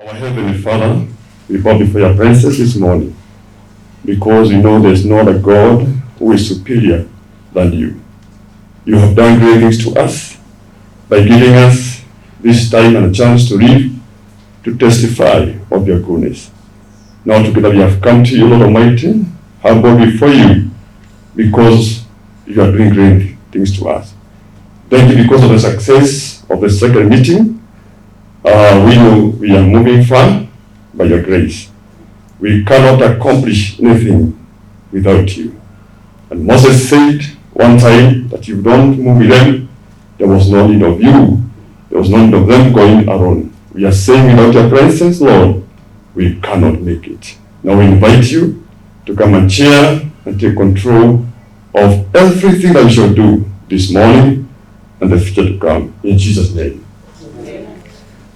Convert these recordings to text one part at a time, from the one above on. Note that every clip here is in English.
Our Heavenly Father, we bow before your presence this morning because we know there's no other God who is superior than you. You have done great things to us by giving us this time and a chance to live, to testify of your goodness. Now together we have come to you, Lord Almighty, humble before you because you are doing great things to us. Thank you because of the success of the second meeting. We know we are moving far by your grace. We cannot accomplish anything without you. And Moses said one time that if you don't move with them, there was no need of you. There was no need of them going alone. We are saying without your presence, Lord, we cannot make it. Now we invite you to come and share and take control of everything that we shall do this morning and the future to come. In Jesus' name.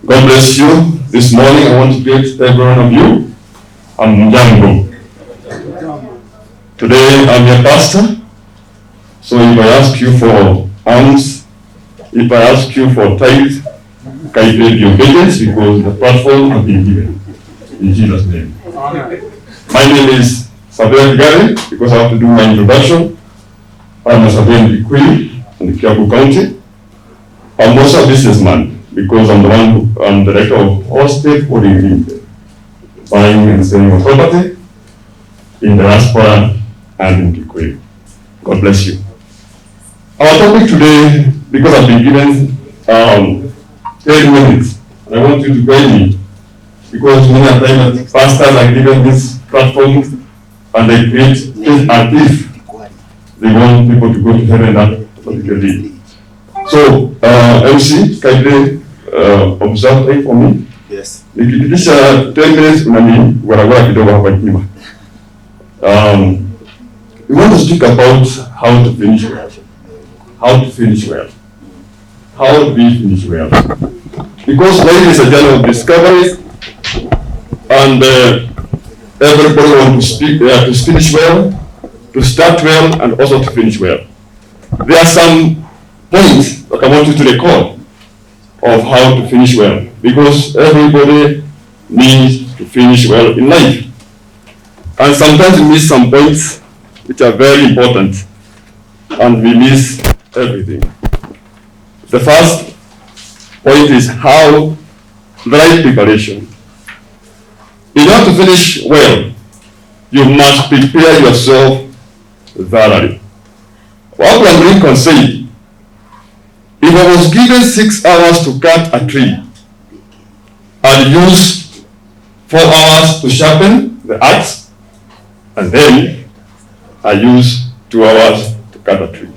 God bless you. This morning I want to greet every one of you. I'm Jambo. Today I'm your pastor. So if I ask you for alms, if I ask you for tithe, kindly be obedient because the platform has been given. In Jesus' name. My name is Serona Hotel because I have to do my introduction. I'm a Serona Kikuyu in Kikuyu County. I'm also a businessman because I'm I'm director of Allstate Holding Limited, buying and selling of property in the diaspora and in Kikuyu. God bless you. Our topic today, because I've been given 10 minutes, and I want you to guide me, because many a time pastors are given this platform and they create it as if they want people to go to heaven that particular day. So, MC, kindly observe time for me. Yes. Nikipitisha 10 minutes unani wala kidogo hapa nyuma. We want to speak about how to finish well. How to finish well. How do we finish well? Because life is a journey of discoveries, and everybody wants to finish well, to start well, and also to finish well. There are some points that I want you to record of how to finish well, because everybody needs to finish well in life. And sometimes we miss some points which are very important, and we miss everything. The first point is how the right preparation. In order to finish well, you must prepare yourself thoroughly. Abraham Lincoln said, if I was given 6 hours to cut a tree, I'd use 4 hours to sharpen the axe, and then I use 2 hours to cut a tree.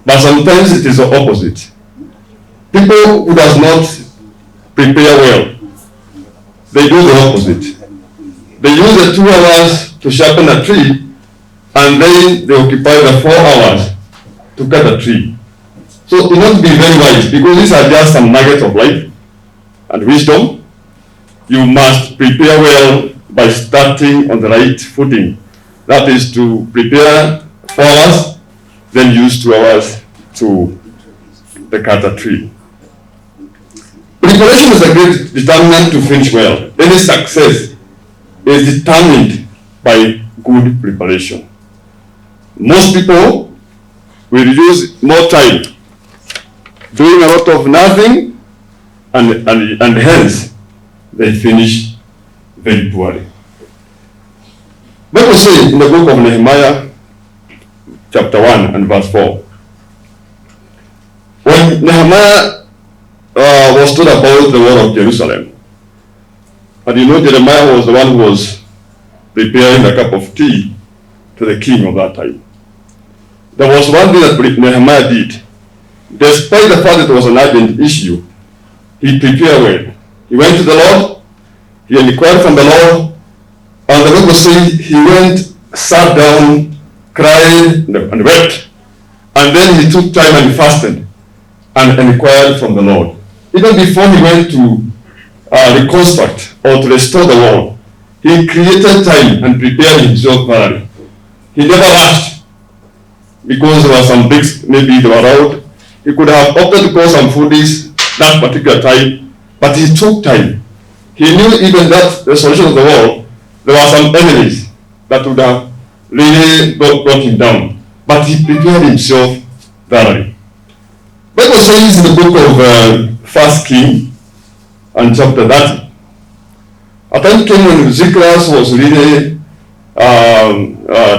But sometimes it is the opposite. People who does not prepare well, they do the opposite. They use the 2 hours to sharpen a tree, and then they occupy the 4 hours to cut a tree. So you have to be very wise, because these are just some nuggets of life and wisdom. You must prepare well by starting on the right footing. That is to prepare 4 hours, then use 2 hours to cut a tree. Preparation is a great determinant to finish well. Any success is determined by good preparation. Most people will use more time doing a lot of nothing, and hence they finish very poorly. Bible says in the book of Nehemiah, chapter 1 and verse 4, when Nehemiah was told about the wall of Jerusalem, and you know Jeremiah was the one who was preparing a cup of tea to the king of that time. There was one thing that Nehemiah did. Despite the fact that it was an urgent issue, he prepared well. He went to the Lord, he inquired from the Lord, and the Bible says he went, sat down, cried, and wept. And then he took time and fasted and inquired from the Lord. Even before he went to reconstruct or to restore the wall, he created time and prepared himself thoroughly. He never rushed because there were some bricks, maybe they were out. He could have opted to call some foodies that particular time, but he took time He knew even that the solution of the war, there were some enemies that would have really brought him down. But he prepared himself thoroughly. Bible says in the book of 1 King and chapter 30, a time came when Ziklag was really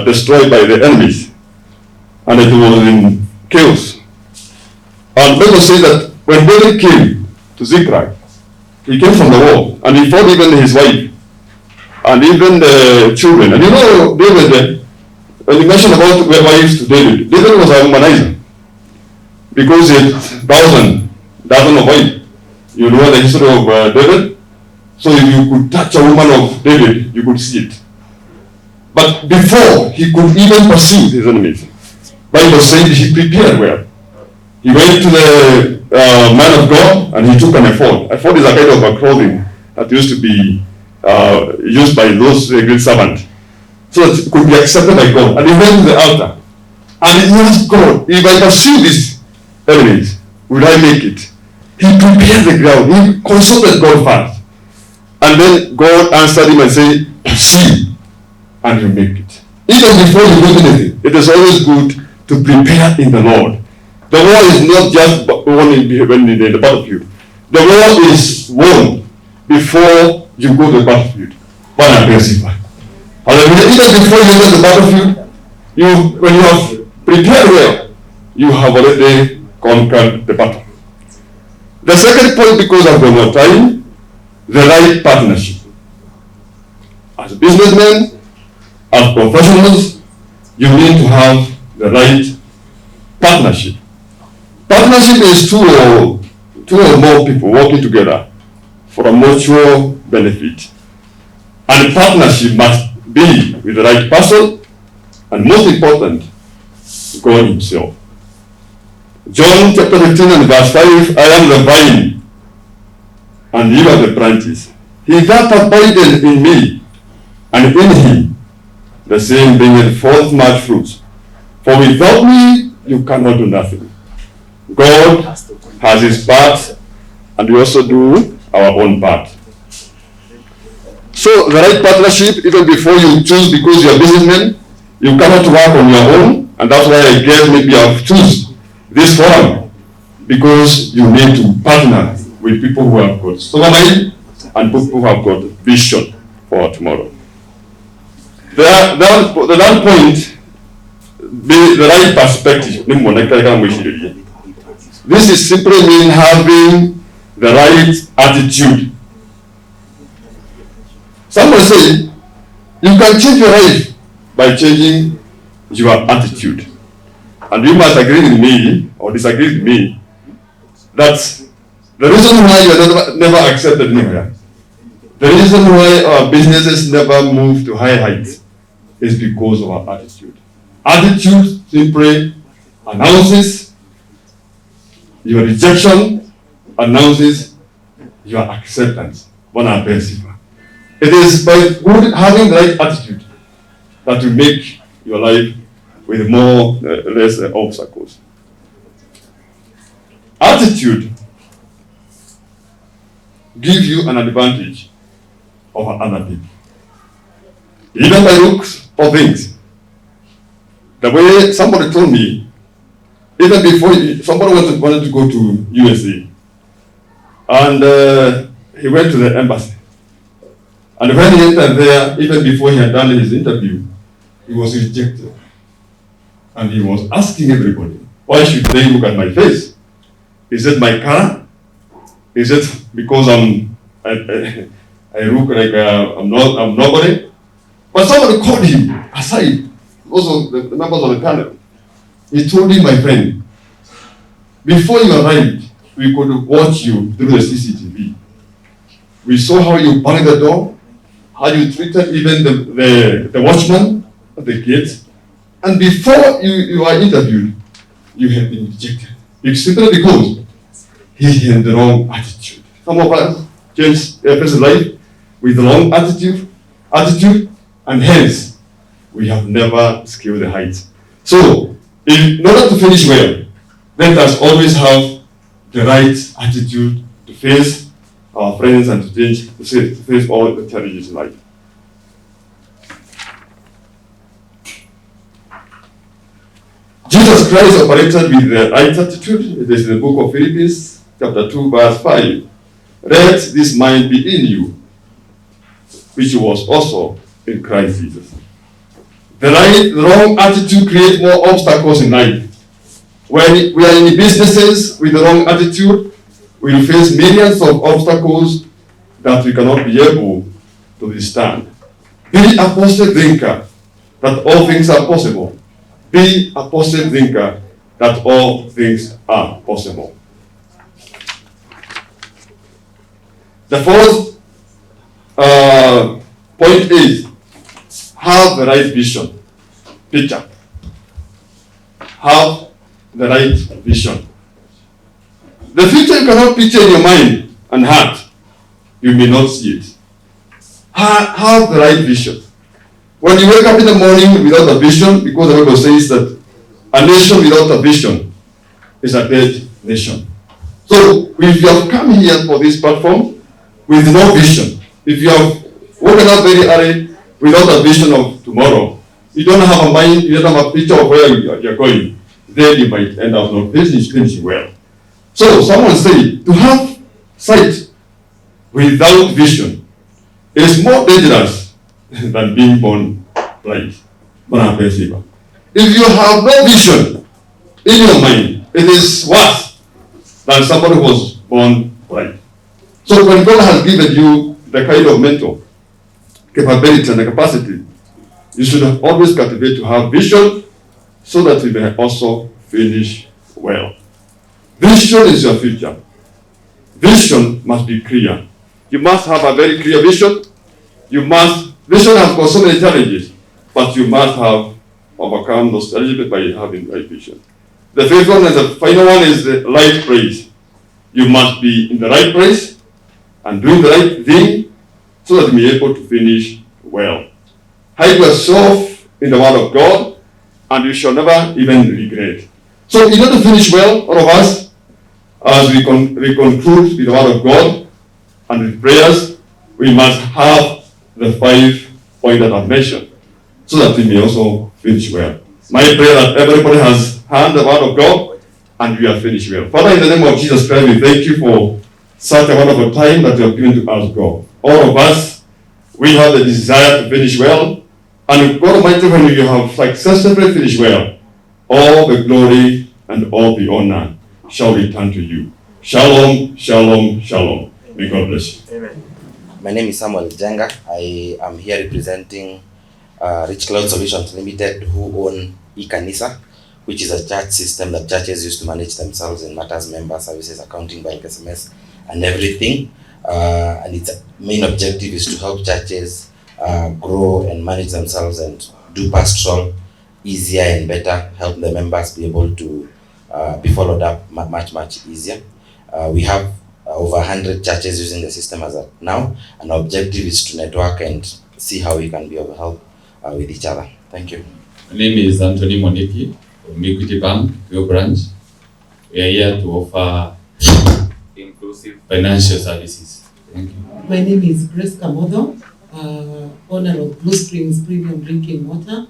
destroyed by the enemies, and it was in chaos. And Bible says that when David came to Ziklag, he came from the war, and he fought even his wife, and even the children. And you know, David, when you mention about wives to David, David was a womanizer, because he had thousands of wives. You know the history of David? So if you could touch a woman of David, you could see it. But before he could even pursue his enemies, Bible says he prepared well. He went to the man of God and he took an ephod. Ephod is a kind of a clothing that used to be used by those great servants, so that it could be accepted by God. And he went to the altar and he asked God, if I pursue these enemies, will I make it? He prepared the ground. He consulted God first. And then God answered him and said, pursue, and you make it. Even before you do anything, it is always good to prepare in the Lord. The war is not just won in the battlefield. The war is won before you go to the battlefield. Hallelujah. Even before you go to the battlefield, when you have prepared well, you have already conquered the battle. The second point, because of the more time, the right partnership. As businessmen, as professionals, you need to have the right partnership. Partnership is two or more people working together for a mutual benefit. And partnership must be with the right person, and most important, God himself. John chapter 15 and verse 5, I am the vine, and you are the branches. He that abideth in me, and in him, the same bringeth forth much fruit. For without me, you cannot do nothing. God has his part, and we also do our own part. So the right partnership, even before you choose, because you are businessmen, you cannot work on your own, and that's why I guess maybe I've choose this forum, because you need to partner with people who have got sovereignty and people who have got vision for tomorrow. The third point, the right perspective. This is simply mean having the right attitude. Someone say, you can change your life by changing your attitude. And you must agree with me, or disagree with me, that the reason why you are never accepted anywhere, the reason why our businesses never move to high heights, is because of our attitude. Attitude simply announces your rejection, announces your acceptance. It is by having the right attitude that will make your life with less obstacles. Attitude gives you an advantage over other people. Even by looks or things. The way somebody told me, even before somebody wanted to go to USA, and he went to the embassy. And when he entered there, even before he had done his interview, he was rejected. And he was asking everybody, why should they look at my face? Is it my color? Is it because I look like I'm nobody? But somebody called him aside, also the members of the panel. He told him, my friend, before you arrived, we could watch you through the CCTV. We saw how you banged the door, how you treated even the watchman at the gate. And before you were interviewed, you have been rejected. It's simply because he had the wrong attitude. Some of us change a person's life with the wrong attitude, and hence we have never scaled the heights. So, in order to finish well, let us always have the right attitude to face our friends and to face all the challenges in life. Jesus Christ operated with the right attitude. It is in the book of Philippians, chapter 2, verse 5. Let this mind be in you, which was also in Christ Jesus. The wrong attitude creates more obstacles in life. When we are in businesses with the wrong attitude, we will face millions of obstacles that we cannot be able to withstand. Be a positive thinker that all things are possible. Be a positive thinker that all things are possible. The fourth point is have the right vision. Picture. Have the right vision. The future you cannot picture in your mind and heart. You may not see it. Have the right vision. When you wake up in the morning without a vision, because the Bible says that a nation without a vision is a dead nation. So if you have come here for this platform with no vision, if you have woken up very early without a vision of tomorrow, you don't have a mind, you don't have a picture of where you're going, then you might end up not finishing well. So someone said, to have sight without vision is more dangerous than being born blind. If you have no vision in your mind, it is worse than somebody who was born blind. So when God has given you the kind of mental capability and the capacity, you should always cultivate to have vision so that you may also finish well. Vision is your future. Vision must be clear. You must have a very clear vision. Vision has got so many challenges, but you must have overcome those challenges by having right vision. The fifth one and the final one is the right place. You must be in the right place and doing the right thing so that you may be able to finish well. Hide yourself in the Word of God, and you shall never even regret. So in order to finish well, all of us, as we conclude with the Word of God and with prayers, we must have the 5 points that I've mentioned, so that we may also finish well. My prayer that everybody has heard the Word of God, and we are finished well. Father, in the name of Jesus Christ, we thank you for such a wonderful time that you have given to us, God. All of us, we have the desire to finish well, and God Almighty, when you have successfully finished well, all the glory and all the honor shall return to you. Shalom, shalom, shalom. May God bless you. Amen. My name is Samuel Jenga. I am here representing Rich Cloud Solutions Limited, who own eKanisa, which is a church system that churches use to manage themselves in matters, member services, accounting, bank, SMS, and everything. And its main objective is to help churches grow and manage themselves and do pastoral easier and better, help the members be able to be followed up much easier. We have over 100 churches using the system as of now, and our objective is to network and see how we can be of help with each other. Thank you. My name is Anthony Moniki from Equity Bank, Kikuyu branch. We are here to offer inclusive financial services. Thank you. My name is Grace Kamodo, owner of Blue Springs Premium Drinking Water.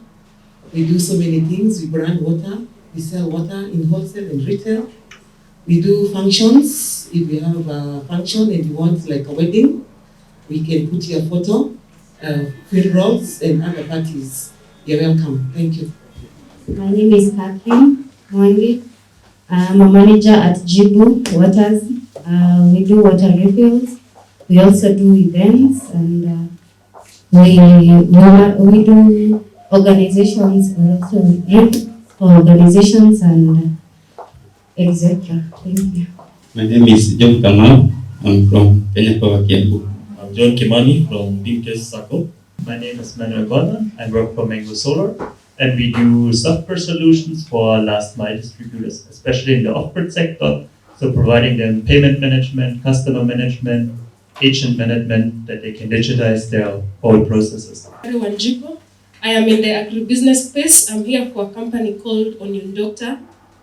We do so many things. We brand water, we sell water in wholesale and retail. We do functions. If you have a function and you want like a wedding, we can put your photo, funerals and other parties. You're welcome. Thank you. My name is Catherine Mwangi. I'm a manager at Jibu Waters. We do water refills. We also do events, and we do organizations, for organizations and etc. Thank you. My name is John Kamau. I'm from Kenya Power Kiambu. I'm John Kimani from Bimkes Sako. My name is Manuel Gordon. I work for Mango Solar, and we do software solutions for last mile distributors, especially in the off-grid sector. So providing them payment management, customer management, agent management, that they can digitize their whole processes. Everyone, Jipo. I am in the agribusiness space. I'm here for a company called Onion Doctor.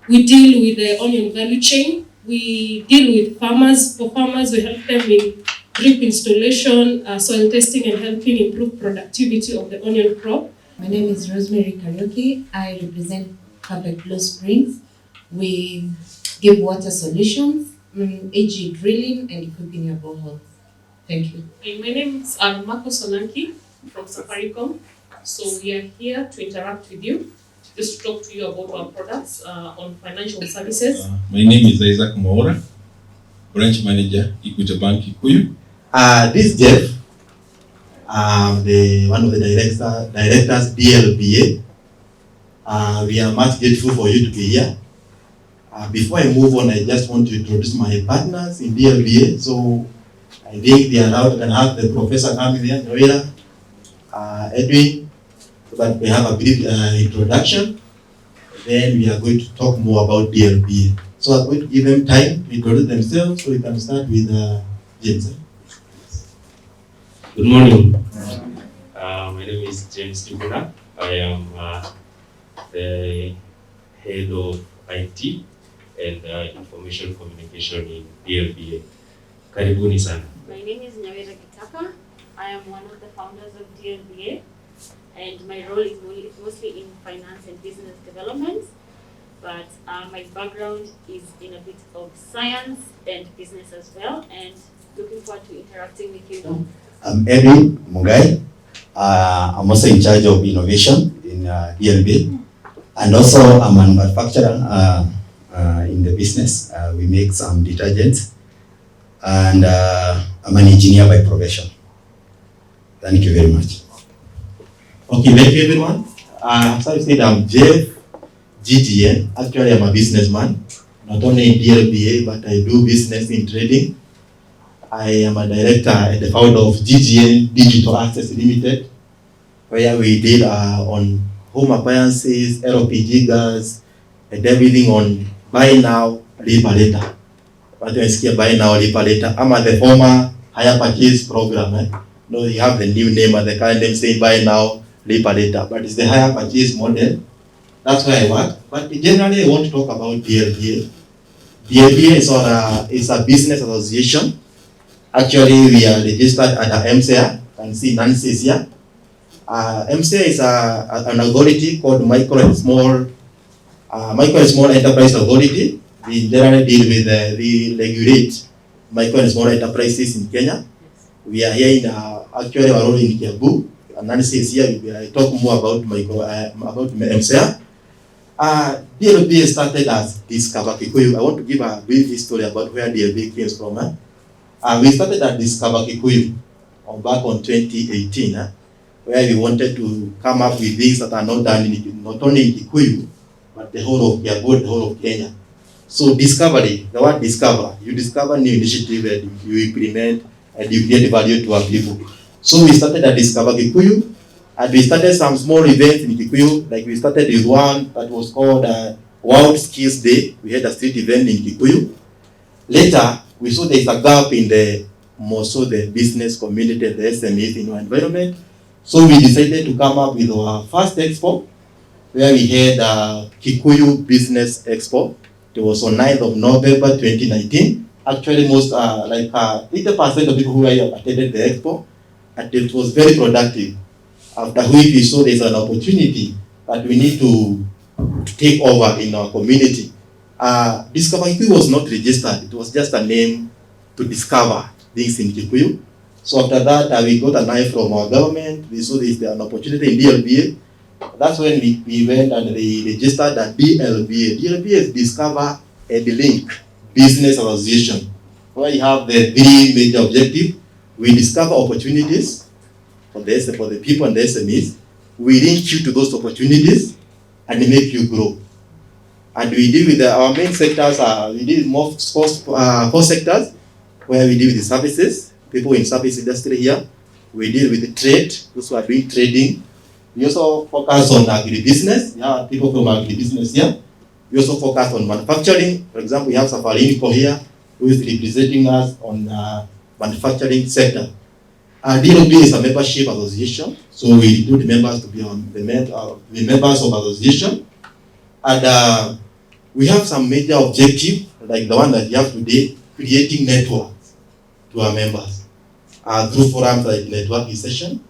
We deal with the onion value chain. We deal with farmers. For farmers, we help them in drip installation, soil testing, and helping improve productivity of the onion crop. My name is Rosemary Karaoke. I represent Perfect Blue Springs. We give water solutions, AG drilling, and equipping your boreholes. Thank you. My name is Marco Solanki from Safaricom. So we are here to interact with you, just to talk to you about our products on financial services. My name is Isaac Moura, branch manager, Equity Bank Kikuyu. This Jeff, one of the directors, DLBA. We are much grateful for you to be here. Before I move on, I just want to introduce my partners in DLBA. So I think they are now can have the professor coming here, Noira, Edwin, so that we have a brief introduction. Then we are going to talk more about DLBA. So I'm going to give them time to introduce themselves, so we can start with James. Good morning. My name is James Tibuna. I am the head of IT and information communication in DLBA. Karibuni sana. My name is Nyawera Gitaka. I am one of the founders of DLBA, and my role is mostly in finance and business development. But my background is in a bit of science and business as well, and looking forward to interacting with you. I'm Edwin Mungai. I'm also in charge of innovation in DLBA, and also I'm a manufacturer in the business. We make some detergents, and I'm an engineer by profession. Thank you very much. Okay, thank you everyone. So I said I'm Jeff GTN. Actually, I'm a businessman, not only in DLBA, but I do business in trading. I am a director and the founder of GGN Digital Access Limited, where we deal on home appliances, LPG gas, and everything on buy now, pay later. What do I say? Buy now, pay later. I'm at the former hire purchase program. No, you have the new name and the current name saying buy now, pay later. But it's the hire purchase model. That's where I work. But generally, I want to talk about DLBA. DLBA is a business association. Actually, we are registered at the MCA. You can see Nancy is here. MCA is an authority called Micro and Small Enterprise Authority. We generally deal with, we regulate micro and small enterprises in Kenya. We are here in actually our role in Kiambu. Nancy is here. We will talk more about MCA. DLBA started as Discover Kikuyu. I want to give a brief history about where DLBA came from. We started at Discover Kikuyu back on 2018, where we wanted to come up with things that are not done not only in Kikuyu, but the whole of the whole of Kenya. So discovery, the word discover, you discover new initiative and you implement and you create value to our people. So we started at Discover Kikuyu, and we started some small events in Kikuyu, like we started with one that was called World Skills Day. We had a street event in Kikuyu. Later, we saw there is a gap in the business community, the SMEs in our environment. So we decided to come up with our first expo, where we had Kikuyu Business Expo. It was on 9th of November 2019. Actually, most 80% of people who were here attended the expo, and it was very productive. After which we saw there's an opportunity that we need to take over in our community. Discover Kikuyu was not registered. It was just a name to discover things in Kikuyu. So after that, we got an eye from our government. We saw there's an opportunity in DLBA. That's when we went and they registered at DLBA. DLBA is Discover and Link Business Association, where you have the three major objectives. We discover opportunities for the people and the SMEs. We link you to those opportunities and make you grow. And we deal with our main sectors. We deal with four sectors, where we deal with the services, people in service industry here. We deal with the trade, those who are doing trading. We also focus on agribusiness. We have people from agribusiness here. We also focus on manufacturing. For example, we have Safaricom here, who is representing us on manufacturing sector. DLBA is a membership association, so we recruit members to be on the members of association. And we have some major objectives, like the one that you have today, creating networks to our members. through forums like networking session.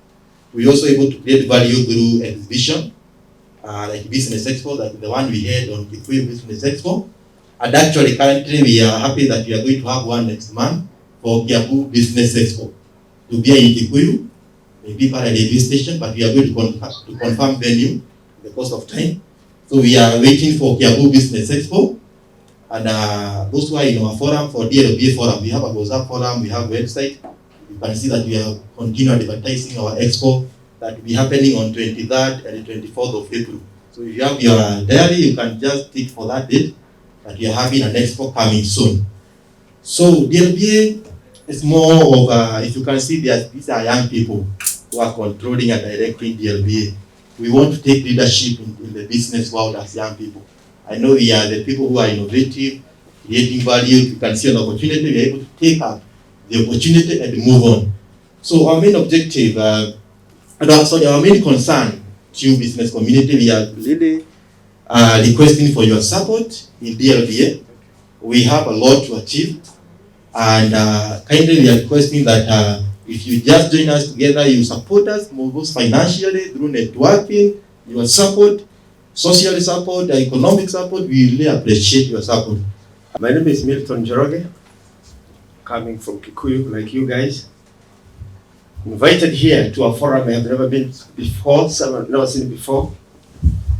We also able to create value through exhibition, like Business Expo, like the one we had on Kikuyu Business Expo. And actually, currently, we are happy that we are going to have one next month for Kiambu Business Expo to be in Kikuyu, maybe for a radio station, but we are going to confirm venue in the course of time. So we are waiting for Kiambu Business Expo. And those who are in our forum for DLBA forum, we have a WhatsApp forum, we have a website. You can see that we are continuing advertising our expo that will be happening on 23rd and 24th of April. So if you have your diary, you can just tick for that date that we are having an expo coming soon. So DLBA is more of, if you can see, these are young people who are controlling and directing DLBA. We want to take leadership in the business world as young people. I know we are the people who are innovative, creating value. You can see an opportunity, we are able to take up the opportunity and move on. So our main objective, our main concern to business community, we are really requesting for your support in DLBA. We have a lot to achieve, and kindly we are requesting that if you just join us together, you support us, both financially, through networking, your support, social support, economic support, we really appreciate your support. My name is Milton Joroge, coming from Kikuyu, like you guys. Invited here to a forum I have never been before, some I've never seen before,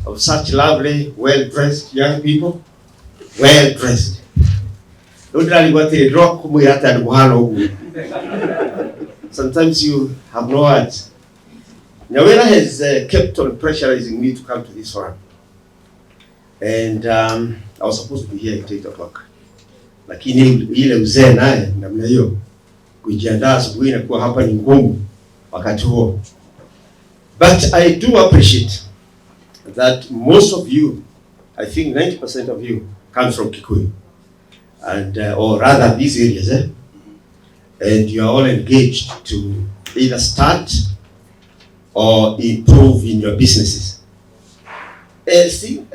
of such lovely, well-dressed young people, well-dressed. Sometimes you have no words. Nyawera has kept on pressurizing me to come to this forum. And I was supposed to be here at 8 o'clock. Lakini ile uzee naye namna hiyo kujiandaa asubuhi inakuwa hapa ni ngumu wakati huo. But I do appreciate that most of you, I think 90% of you, come from Kikuyu. And or rather these areas, and you are all engaged to either start or improve in your businesses. I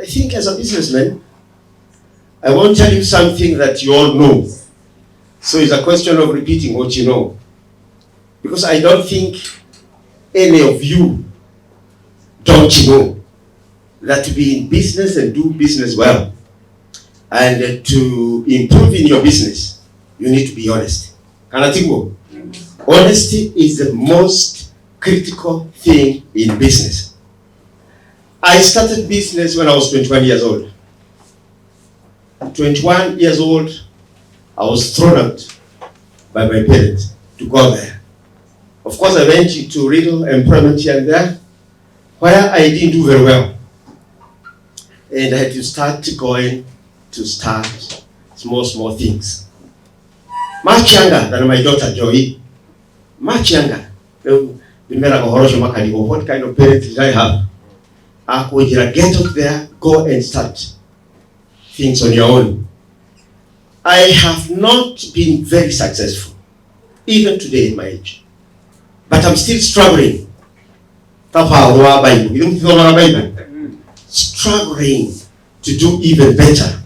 think as a businessman, I want to tell you something that you all know. So it's a question of repeating what you know. Because I don't think any of you don't know that to be in business and do business well and to improve in your business, you need to be honest. Kanatingo, honesty is the most critical thing in business. I started business when I was 21 years old. 21 years old, I was thrown out by my parents to go there. Of course, I went into little employment here and there, where I didn't do very well. And I had to start small things. Much younger than my daughter Joy. Much younger. What kind of parents did I have? Get out there, go and start things on your own. I have not been very successful, even today at my age. But I'm still struggling. Struggling to do even better.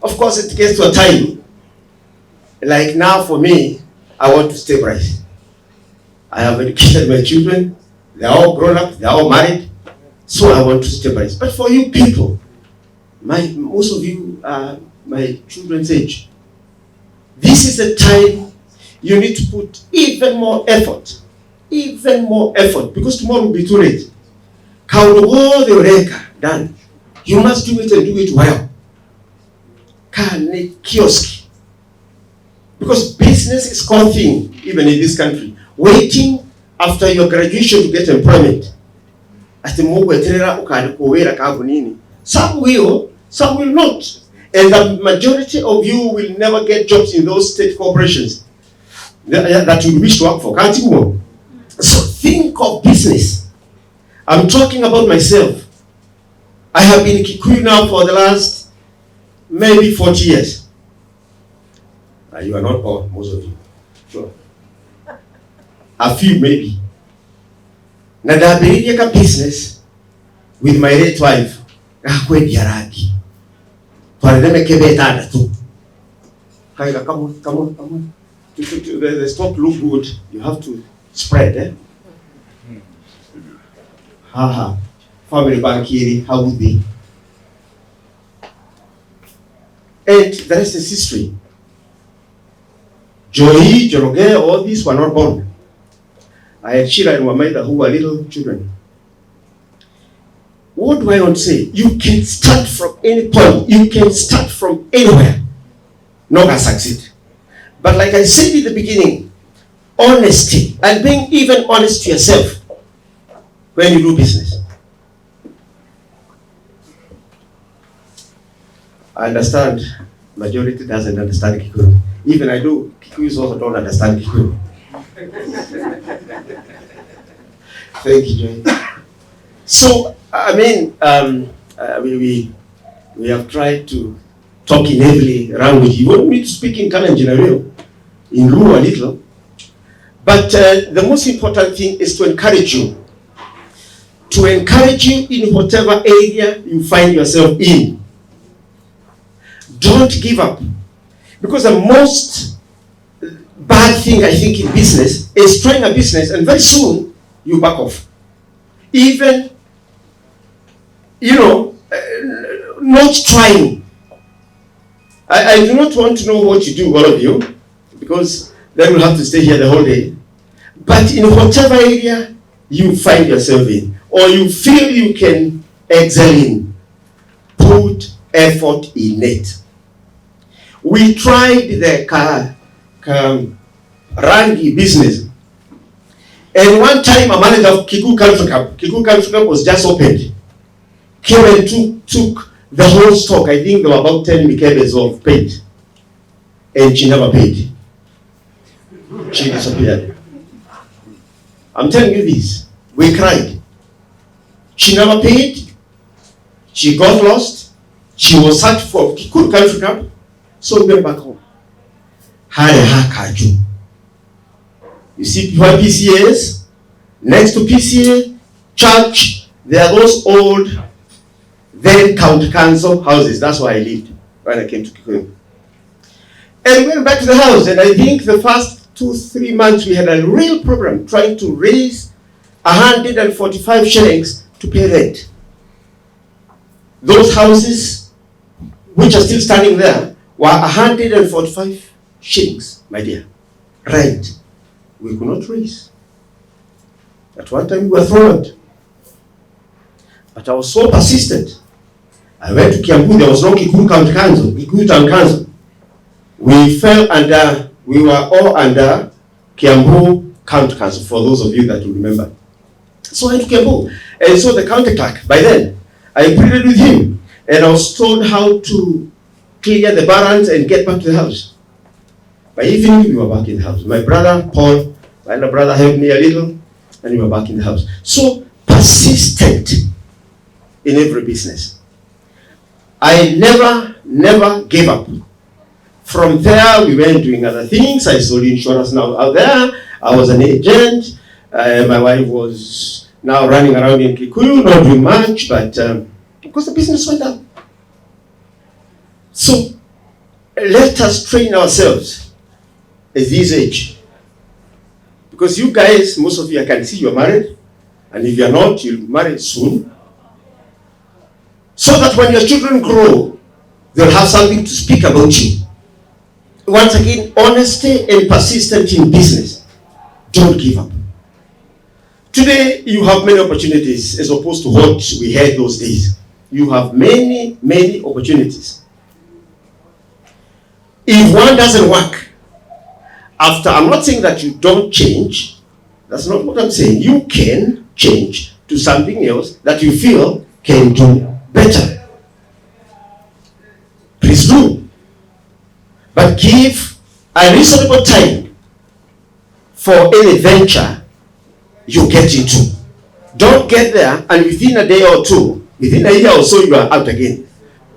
Of course, it gets to a time, like now for me, I want to stabilize. I have educated my children, they're all grown up, they're all married, so I want to stabilize. But for you people, most of you are my children's age. This is the time you need to put even more effort, because tomorrow will be too late. Done. You must do it and do it well. Kiosk. Because business is core thing, even in this country. Waiting after your graduation to get employment. Some will, some will not. And the majority of you will never get jobs in those state corporations that you wish to work for. Can't you? So think of business. I'm talking about myself. I have been in Kikuyu now for the last maybe 40 years. You are not all, most of you. Sure. A few maybe. Now that I business with my late wife. Come on. the stock look good, you have to spread. Family banking, how would be? And the rest is history. Joy, Joroge, all these were not born. I had Shira and Wamaida who were little children. What do I want to say? You can start from any point. You can start from anywhere. Not gonna succeed. But like I said in the beginning, honesty and being even honest to yourself when you do business. I understand majority doesn't understand Kikuyu. Even I do, Kikuyus also don't understand Kikuyu. Thank you, Joy. So, I mean, we have tried to talk in every language. You want me to speak in Kalenjin, in Luo a little. But the most important thing is to encourage you. To encourage you in whatever area you find yourself in. Don't give up. Because the most bad thing I think in business is trying a business and very soon you back off. Even, not trying. I do not want to know what you do, all of you, because then we'll have to stay here the whole day. But in whatever area you find yourself in, or you feel you can excel in, put effort in it. We tried the Rangi business. And one time a manager of Kikuyu Country Club was just opened. Came and took the whole stock. I think there were about 10 mikebes of paint. And she never paid. She disappeared. I'm telling you this. We cried. She never paid. She got lost. She was searched for Kikuyu Country Club. So we went back home. You see where PCA is? Next to PCA, church, there are those old, then county council houses. That's where I lived when I came to Kikuyu. And we went back to the house, and I think the first 2-3 months we had a real program trying to raise 145 shillings to pay rent. Those houses, which are still standing there, were 145 shillings, my dear. Rent. We could not raise. At one time we were thrown out. But I was so persistent. I went to Kiambu, there was no Kikuyu County Council, Kikuyu Town Council. We were all under Kiambu County Council, for those of you that will remember. So I went to Kiambu. And so the county clerk, by then, I pleaded with him. And I was told how to clear the barns and get back to the house. By evening, we were back in the house. My brother, Paul, my elder brother helped me a little, and we were back in the house. So, persistent in every business. I never gave up. From there, we went doing other things. I sold insurance now out there. I was an agent. My wife was now running around in Kikuyu, not doing much, but because the business went up. So, let us train ourselves at this age. Because you guys, most of you, I can see you're married. And if you're not, you'll marry soon. So that when your children grow, they'll have something to speak about you. Once again, honesty and persistence in business. Don't give up. Today, you have many opportunities as opposed to what we had those days. You have many opportunities. If one doesn't work, I'm not saying that you don't change. That's not what I'm saying. You can change to something else that you feel can do better. Please do. But give a reasonable time for any venture you get into. Don't get there and within a day or two, within a year or so, you are out again.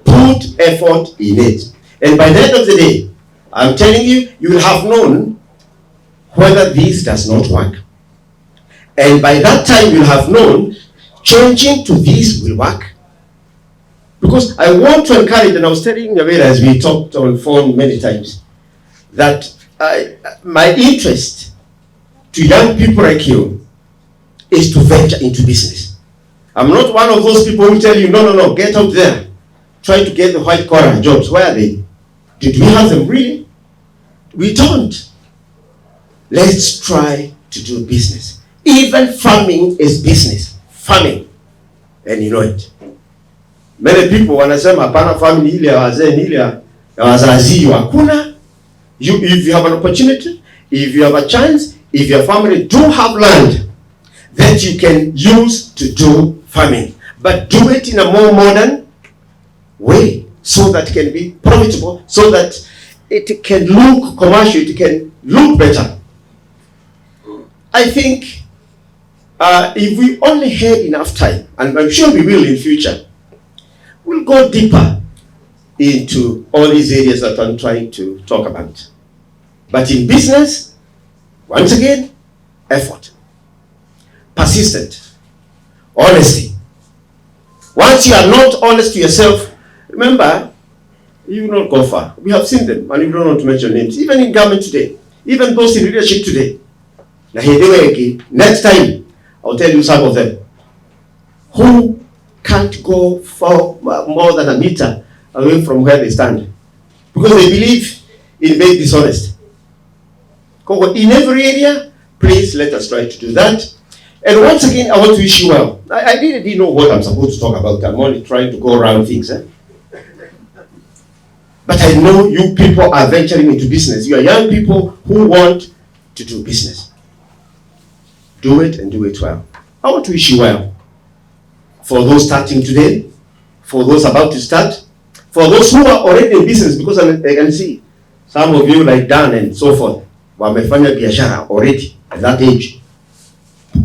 Put effort in it. And by the end of the day, I'm telling you, you will have known whether this does not work. And by that time, you'll have known changing to this will work. Because I want to encourage, and I was telling Nyawera as we talked on phone many times, that my interest to young people like you is to venture into business. I'm not one of those people who tell you, no, get out there. Try to get the white collar jobs. Where are they? Did we have them really? We don't. Let's try to do business. Even farming is business. Farming. And you know it. Many people wanasema hapana farming ile ya wazee ile ya wazazi hakuna. If you have an opportunity, if you have a chance, if your family do have land that you can use to do farming, but do it in a more modern way so that it can be profitable, so that it can look commercial, it can look better. I think if we only had enough time, and I'm sure we will in future, we'll go deeper into all these areas that I'm trying to talk about. But in business, once again, effort, persistent, honesty. Once you are not honest to yourself, remember, you will not go far. We have seen them, and you don't want to mention names. Even in government today, even those in leadership today. Next time, I'll tell you some of them who can't go for more than a meter away from where they stand because they believe in being dishonest. In every area, please let us try to do that. And once again, I want to wish you well. I didn't know what I'm supposed to talk about. I'm only trying to go around things. But I know you people are venturing into business. You are young people who want to do business. Do it and do it well. I want to wish you well. For those starting today, for those about to start, for those who are already in business, because I can see some of you like Dan and so forth, wamefanya biashara already at that age.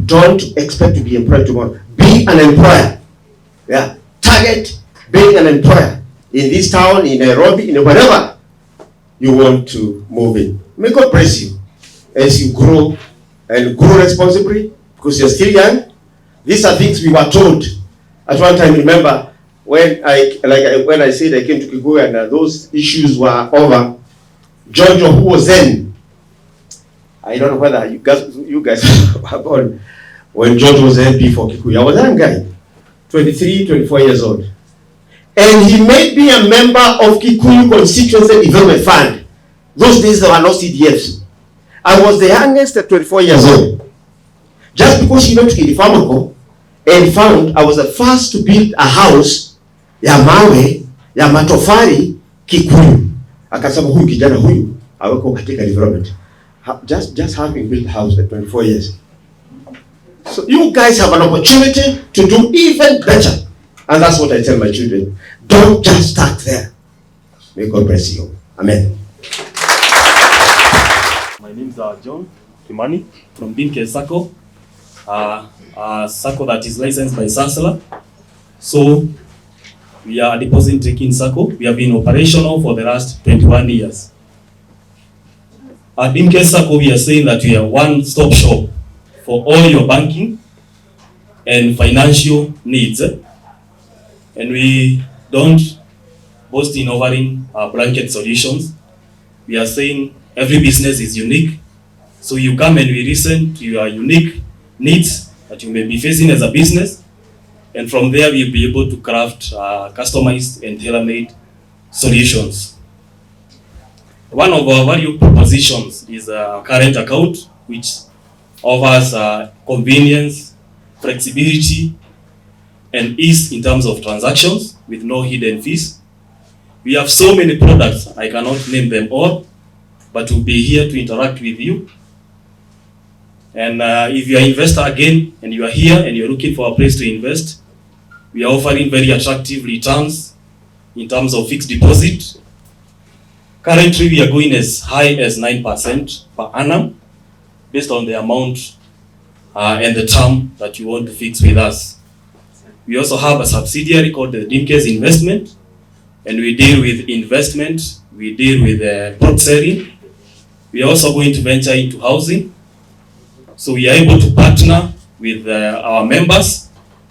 Don't expect to be employed tomorrow. Be an employer. Yeah. Target being an employer in this town, in Nairobi, in wherever you want to move in. May God bless you as you grow and grow responsibly because you're still young. These are things we were told. At one time, remember, when I said I came to Kikuyu and those issues were over, Giorgio, who was then, I don't know whether you guys were born, when George was MP for Kikuyu, I was a young guy, 23, 24 years old. And he made me a member of Kikuyu Constituency Development Fund. Those days there were no CDFs. I was the youngest at 24 years old. Just because he went to Kidifamako and found I was the first to build a house ya mawe, ya matofari, Kikuyu. Akasema huyu kijana huyu aweko katika development. Just having built a house at 24 years. So you guys have an opportunity to do even better. And that's what I tell my children. Don't just start there. May God bless you. Amen. My name is John Kimani from Dinke Sacco, a Sacco that is licensed by Sansala. So we are a deposit taking Sacco. We have been operational for the last 21 years. At Dinke Sacco, we are saying that we are one-stop shop for all your banking and financial needs. And we don't boast in offering blanket solutions. We are saying every business is unique. So you come and we listen to your unique needs that you may be facing as a business. And from there, we'll be able to craft customized and tailor-made solutions. One of our value propositions is a current account, which offers convenience, flexibility, and ease in terms of transactions with no hidden fees. We have so many products, I cannot name them all, but we'll be here to interact with you. And if you're an investor again, and you are here and you're looking for a place to invest, we are offering very attractive returns in terms of fixed deposit. Currently, we are going as high as 9% per annum based on the amount and the term that you want to fix with us. We also have a subsidiary called the Dimkes Investment, and we deal with investment, we deal with prop selling. We are also going to venture into housing. So we are able to partner with our members.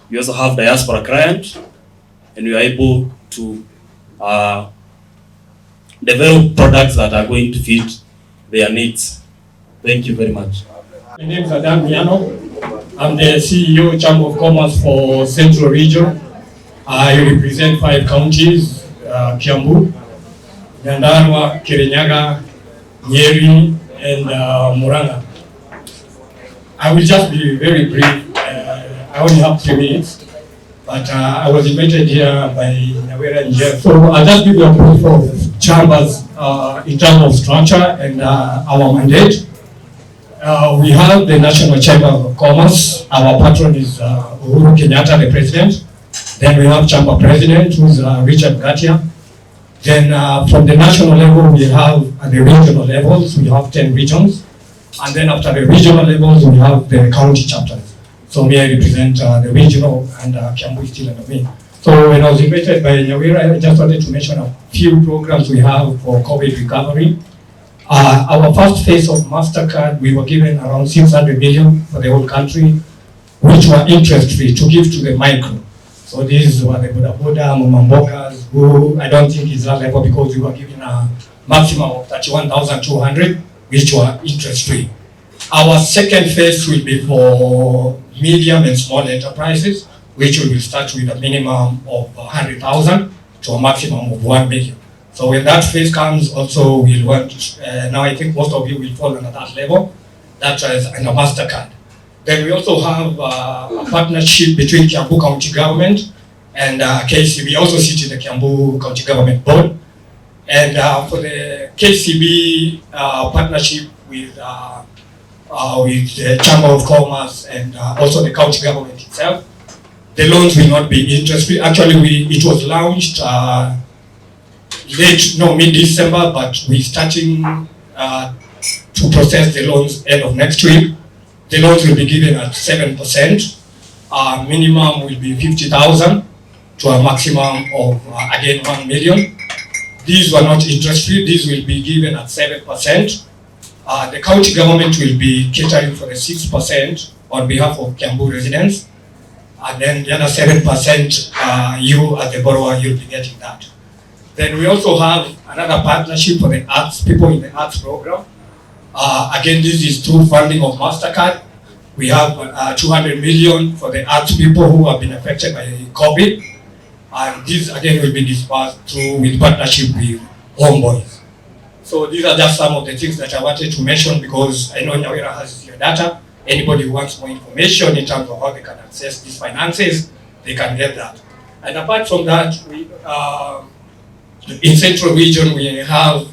We also have diaspora clients, and we are able to develop products that are going to fit their needs. Thank you very much. My name is Adam Miano. I'm the CEO Chamber of Commerce for Central Region. I represent 5 counties, Kiambu, Nyandarua, Kirinyaga, Nyeri, and Murang'a. I will just be very brief. I only have 3 minutes, but I was invited here by Nyawera and Jeff. So I'll just give you a brief of chambers in terms of structure and our mandate. We have the National Chamber of Commerce. Our patron is Uhuru Kenyatta, the president. Then we have Chamber President, who is Richard Gatia. Then from the national level, we have at the regional levels, we have 10 regions. And then after the regional levels, we have the county chapters. So me, I represent the regional, and Kiambu is still under me. So when I was invited by Nyawera, I just wanted to mention a few programs we have for COVID recovery. Our first phase of MasterCard, we were given around 600 million for the whole country, which were interest-free to give to the micro. So these were the Boda Boda, Mumambogas, who I don't think is that level because we were given a maximum of 31,200, which were interest-free. Our second phase will be for medium and small enterprises, which we will start with a minimum of 100,000 to a maximum of 1 million. So when that phase comes, also we'll want, now I think most of you will fall under that level, that is under MasterCard. Then we also have a partnership between Kiambu County Government and KCB. Also sit in the Kiambu County Government Board. And for the KCB partnership with the Chamber of Commerce and also the county government itself, the loans will not be interest-free. Actually, it was launched mid-December, but we're starting to process the loans end of next week. The loans will be given at 7%. Minimum will be 50,000 to a maximum of, again, 1 million. These were not interest-free. These will be given at 7%. The county government will be catering for the 6% on behalf of Kiambu residents. And then the other 7%, you as the borrower, you'll be getting that. Then we also have another partnership for the arts, people in the arts program. Again, this is through funding of MasterCard. We have 200 million for the arts people who have been affected by COVID. And this again will be dispersed through with partnership with Homeboys. So these are just some of the things that I wanted to mention because I know Nyawera has your data. Anybody who wants more information in terms of how they can access these finances, they can get that. And apart from that, we, in Central Region, we have,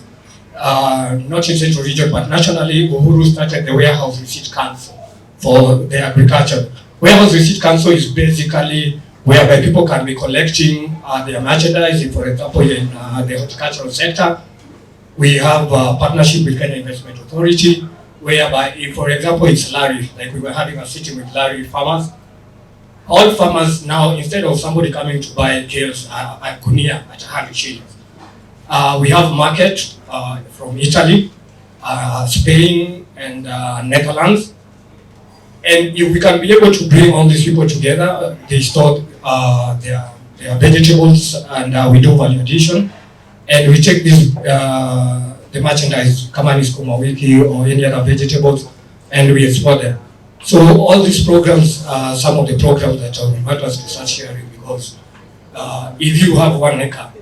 not in Central Region, but nationally, Uhuru started the Warehouse Receipt Council for the agriculture. Warehouse Receipt Council is basically whereby people can be collecting their merchandise, for example, in the horticultural sector. We have a partnership with Kenya Investment Authority, whereby, if, for example, it's Larry, like we were having a sitting with Larry farmers. All farmers now, instead of somebody coming to buy kales at Gunia at 100 shillings, we have market from Italy, Spain, and Netherlands. And if we can be able to bring all these people together, they store their vegetables, and we do value addition. And we take this, the merchandise, Kamani Skuma Wiki or any other vegetables, and we export them. So all these programs are some of the programs that I want us to start sharing because if you have 1 acre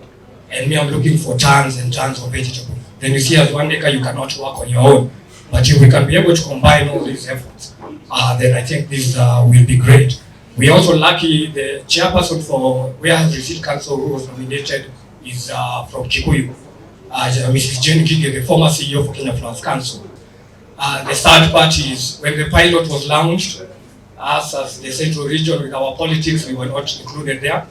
and me I'm looking for tons and tons of vegetables, then you see as 1 acre you cannot work on your own. But if we can be able to combine all these efforts, then I think this will be great. We are also lucky the chairperson for Warehouse Receipt Council who was nominated is from Kikuyu, Mrs. Jane Gige, the former CEO for Kenya Flowers Council. The third part is when the pilot was launched, us as the Central Region with our politics, we were not included there.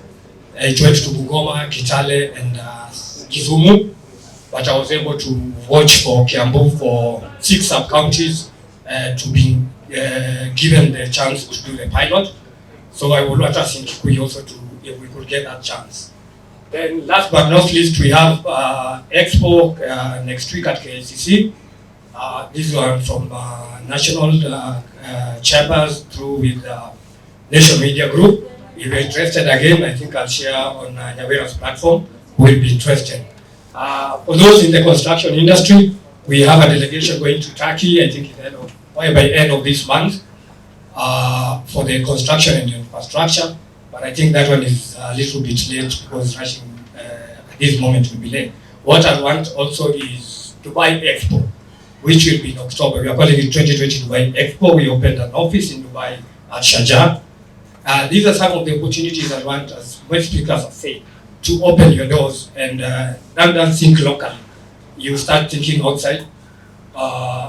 It went to Bungoma, Kitale, and Kisumu, but I was able to watch for Kiambu for 6 sub-counties to be given the chance to do the pilot. So I would want us in Kikuyu also to, if we could get that chance. Then last but not least, we have Expo next week at KLCC. This one from national chambers through with Nation Media Group. If you're interested, again, I think I'll share on Nyawera's platform who will be interested. For those in the construction industry, We have a delegation going to Turkey, I think by end of this month, for the construction and the infrastructure. But I think that one is a little bit late because rushing at this moment will be late. What I want also is Dubai Expo, which will be in October. We are calling it 2020 Dubai Expo. We opened an office in Dubai at Sharjah. These are some of the opportunities I want, as most speakers have said, to open your doors and don't think locally. You start thinking outside.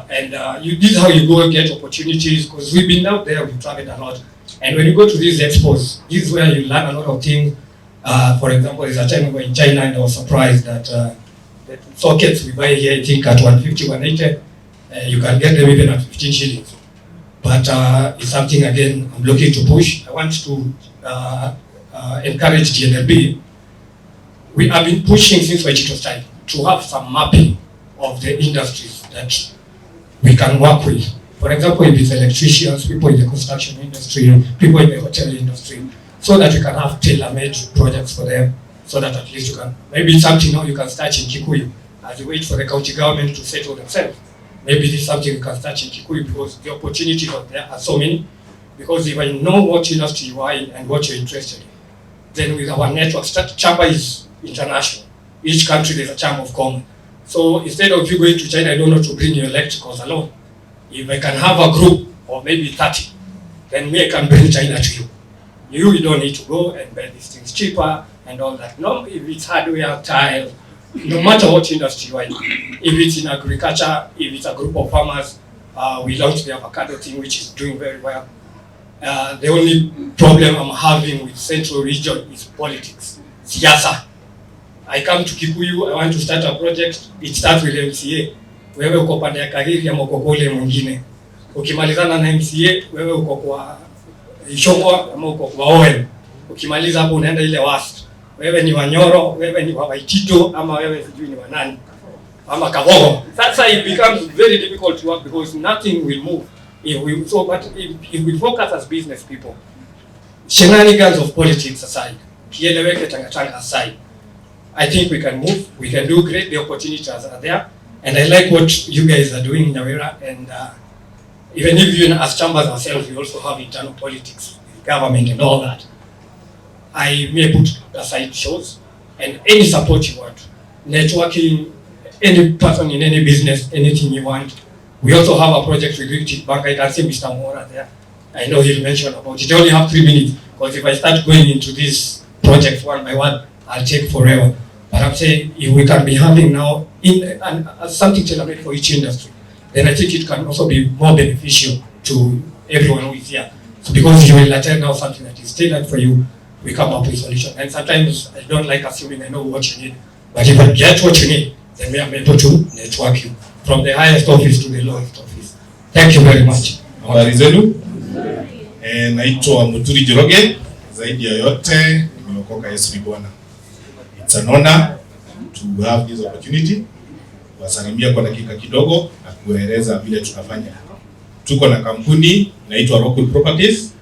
This is how you go and get opportunities, because we've been out there, we've traveled a lot. And when you go to these expos, this is where you learn a lot of things. For example, there's a time we were in China and I was surprised that the sockets we buy here, I think at 150, 180, you can get them even at 15 shillings. But it's something, again, I'm looking to push. I want to encourage GNLB. We have been pushing since Wachito's time to have some mapping of the industries that we can work with. For example, if it's electricians, people in the construction industry, people in the hotel industry, so that we can have tailor-made projects for them, so that at least you can, maybe something now you can start in Kikuyu, as you wait for the county government to settle themselves. Maybe this is something we can start in Kikuyu, because the opportunities out there are so many. Because if I know what industry you are in and what you're interested in, then with our network, chamber is international. Each country there's a chamber of commerce. So instead of you going to China, I don't know, to bring your electricals alone. If I can have a group of maybe 30, then me I can bring China to you. You don't need to go and buy these things cheaper and all that. No, if it's hardware, tile, no matter what industry you are in. If it's in agriculture, if it's a group of farmers, we launched the avocado thing, which is doing very well. The only problem I'm having with Central Region is politics. Siasa. I come to Kikuyu, I want to start a project, it starts with MCA. Wewe uko pande ya Kahiri ama uko kule mwingine. Ukimalizana na MCA, wewe uko kwa Ishokwa ama uko kwa Owen. Ukimaliza hapo unaenda ile West. Wewe ni Wanyoro, wewe ni Waitito, ama wewe sijui ni wanani. Ama Kabogo. Sasa it becomes very difficult to work because nothing will move. If we focus as business people, shenanigans of politics aside, kieleweke tangatanga aside, I think we can move, we can do great, the opportunities are there. And I like what you guys are doing in Nyawera, and even if you as chambers ourselves, we also have internal politics, government and all that. I may put aside shows, and any support you want, networking, any person in any business, anything you want. We also have a project with Untitled Bank. I can see Mr. Mora there. I know he'll mention about it. I only have 3 minutes, because if I start going into this project one by one, I'll take forever. But I'm saying if we can be having now something tailor-made for each industry, then I think it can also be more beneficial to everyone who is here. So because you will attend now something that is tailored for you, we come up with solution. And sometimes I don't like assuming I know what you need, but if I get what you need, then we are able to network you from the highest office to the lowest office. Thank you very much. Habari zenu? Naitwa Muturi Jiroge, zaidi ya yote nimeokoka Yesu ni Bwana. It's an honor to have this opportunity. Wasalimia kwa dakika kidogo na kueleza vile tunafanya. Tuko na kampuni inaitwa Rockwood Properties.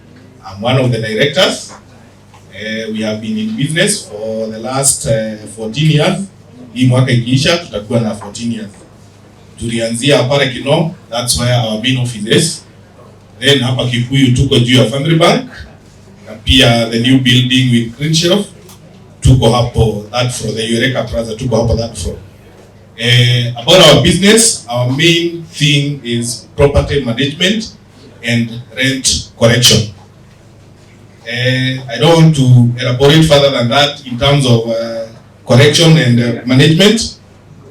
I'm one of the directors. We have been in business for the last 14 years. Hii mwaka ikiisha tutakuwa na 14 years. Tulianzia pale Kino, that's where our main office is. Then hapa Kikuyu tuko juu ya Family Bank. Na pia the new building with Green Shelf. Tuko hapo that floor, the Eureka Plaza, tuko hapo that floor. About our business, our main thing is property management and rent collection. I don't want to elaborate further than that in terms of collection and management,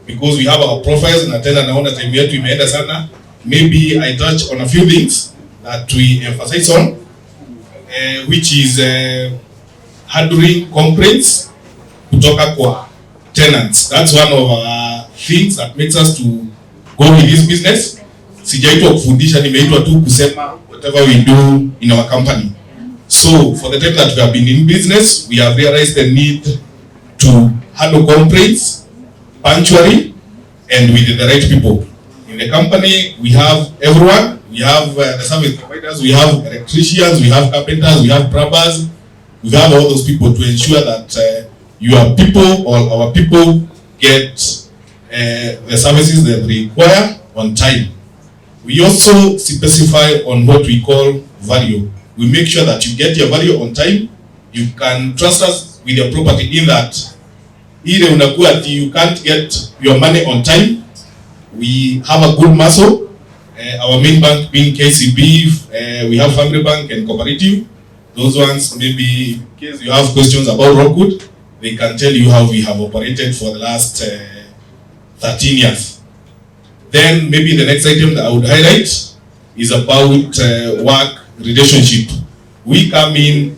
because we have our profiles and attend naona time yetu imeenda sana. Maybe I touch on a few things that we emphasize on, which is handling complaints kutoka kwa tenants. That's one of our things that makes us to go with this business. Sijaitwa kufundisha, nimeitwa tu kusema whatever we do in our company. So for the time that we have been in business, we have realized the need to handle complaints punctually and with the right people. In the company, we have everyone. We have the service providers, we have electricians, we have carpenters, we have plumbers. We have all those people to ensure that your people or our people get the services that they require on time. We also specify on what we call value. We make sure that you get your value on time. You can trust us with your property in that ile unakuwa ati you can't get your money on time. We have a good muscle. Our main bank being KCB, we have Family Bank and Cooperative. Those ones, maybe in case you have questions about Rockwood, they can tell you how we have operated for the last 13 years. Then maybe the next item that I would highlight is about work relationship. We come in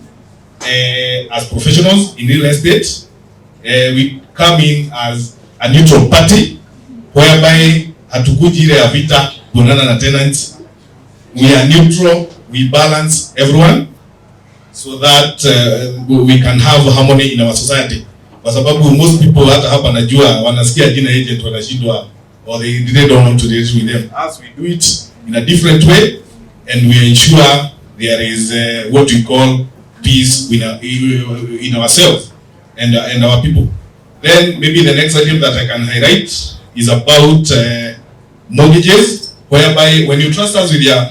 as professionals in real estate. We come in as a neutral party, whereby hatukuji ile ya vita kuonana na tenants. We are neutral, we balance everyone so that we can have harmony in our society. Kwa sababu most people hata hapa najua wanasikia jina agent wanashindwa or they don't want to deal with them. As we do it in a different way and we ensure there is what we call peace in ourselves and our people. Then maybe the next item that I can highlight is about mortgages, whereby when you trust us with your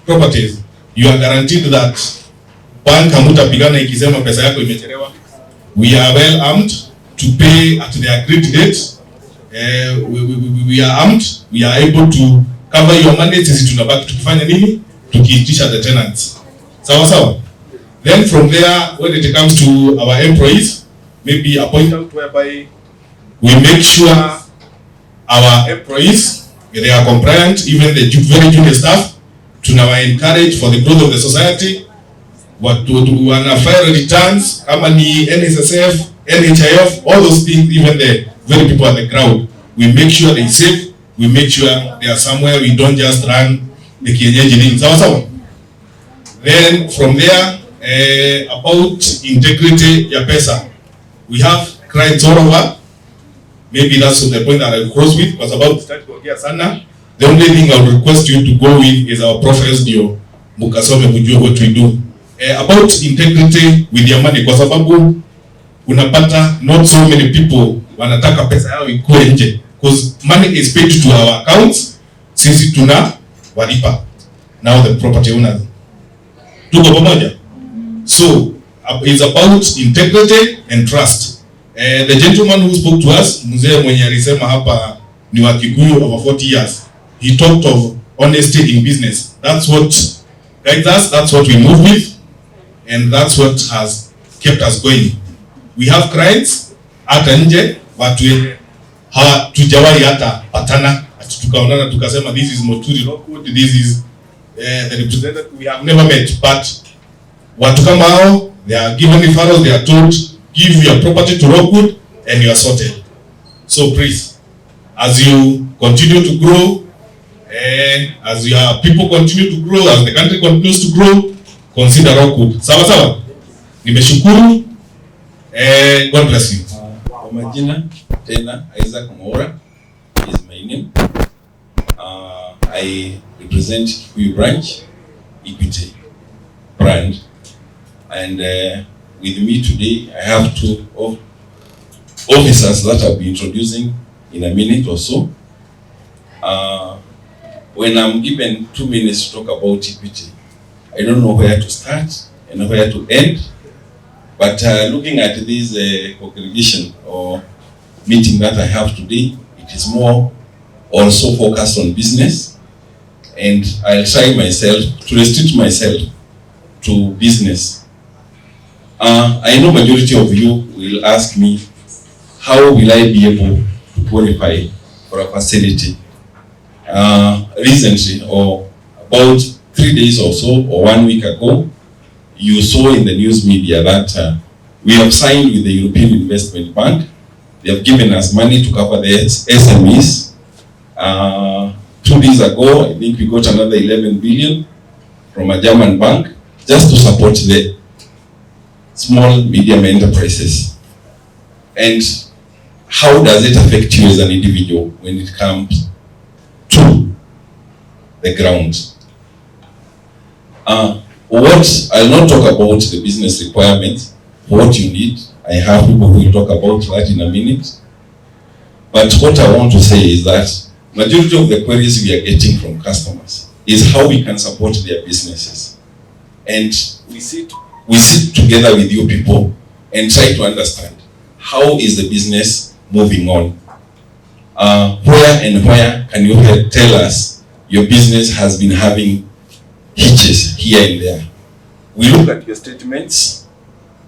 properties, you are guaranteed that bank hamutapigana ikisema pesa yako imechelewa. We are well armed to pay at the agreed date. We are armed. We are able to cover your money. Sisi tunabaki tukifanya nini? Tukiitisha the tenants. Sawa sawa. Then from there, when it comes to our employees, maybe a point out whereby we make sure our employees, they are compliant, even the very junior staff, to now encourage for the growth of the society. What to file returns, kama ni NSSF, NHIF, all those things, even the very people at the crowd, we make sure they safe, we make sure they are somewhere, we don't just run the kienyeji thing. Sawa sawa. Then from there, about integrity ya pesa, we have clients all over. Maybe that's the point that I cross with, because about start kuongea sana. The only thing I would request you to go with is our profiles, ndio mukasome kujue what we do. About integrity with your money, kwa sababu unapata not so many people wanataka pesa yao ikuwe nje, because money is paid to our accounts, sisi tuna walipa now the property owners. Tuko pamoja? So it's about integrity and trust. The gentleman who spoke to us, mzee mwenye alisema hapa ni wa Kikuyu over 40 years, he talked of honesty in business. That's what guides us, that's what we move with, and that's what has kept us going. We have clients hata nje, watu hatujawahi hata patana, tukaonana tukasema this is Moturi Rockwood, this is the representative, we have never met, but watu kama hao, they are given referrals, they are told, give your property to Rockwood and you are sorted. So please, as you continue to grow, as your people continue to grow, as the country continues to grow, consider Rockwood. Sawa sawa? Nimeshukuru. God bless you. Kwa majina tena Isaac Mora is my name. I represent Kikuyu branch, Equity brand, and with me today I have two officers that I'll be introducing in a minute or so. When I'm given 2 minutes to talk about Equity, I don't know where to start and where to end. But looking at this congregation or meeting that I have today, it is more also focused on business, and I'll try myself to restrict myself to business. I know majority of you will ask me, how will I be able to qualify for a facility? Recently, or about 3 days or so, or 1 week ago, you saw in the news media that we have signed with the European Investment Bank. They have given us money to cover the SMEs. 2 days ago, I think we got another 11 billion from a German bank just to support the small, medium enterprises. And how does it affect you as an individual when it comes to the ground? What I'll not talk about the business requirements, what you need. I have people who will talk about that in a minute. But what I want to say is that majority of the queries we are getting from customers is how we can support their businesses. And we sit together with you people and try to understand how is the business moving on. Where can you tell us your business has been having hitches here and there? We look at your statements,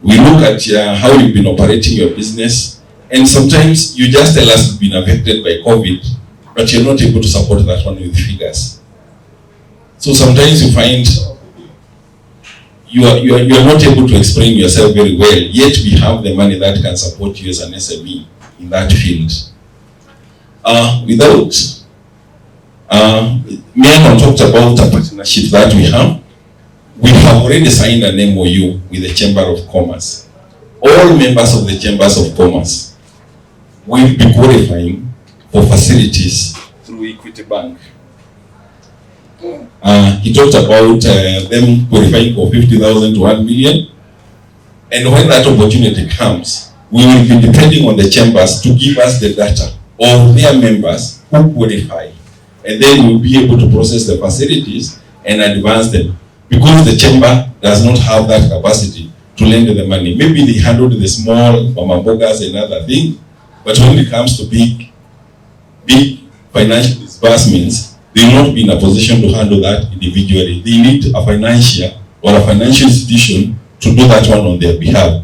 we look at how you've been operating your business, and sometimes you just tell us you've been affected by COVID, but you're not able to support that one with figures. So sometimes you find you are not able to explain yourself very well, yet we have the money that can support you as an SME in that field. Miano talked about a partnership that we have. We have already signed an MOU with the Chamber of Commerce. All members of the Chambers of Commerce will be qualifying for facilities through Equity Bank. He talked about them qualifying for 50,000 to 1 million. And when that opportunity comes, we will be depending on the chambers to give us the data of their members who qualify. And then we'll be able to process the facilities and advance them. Because the chamber does not have that capacity to lend the money. Maybe they handled the small mamambogas and other things, but when it comes to big financial disbursements, they will not be in a position to handle that individually. They need a financial institution to do that one on their behalf.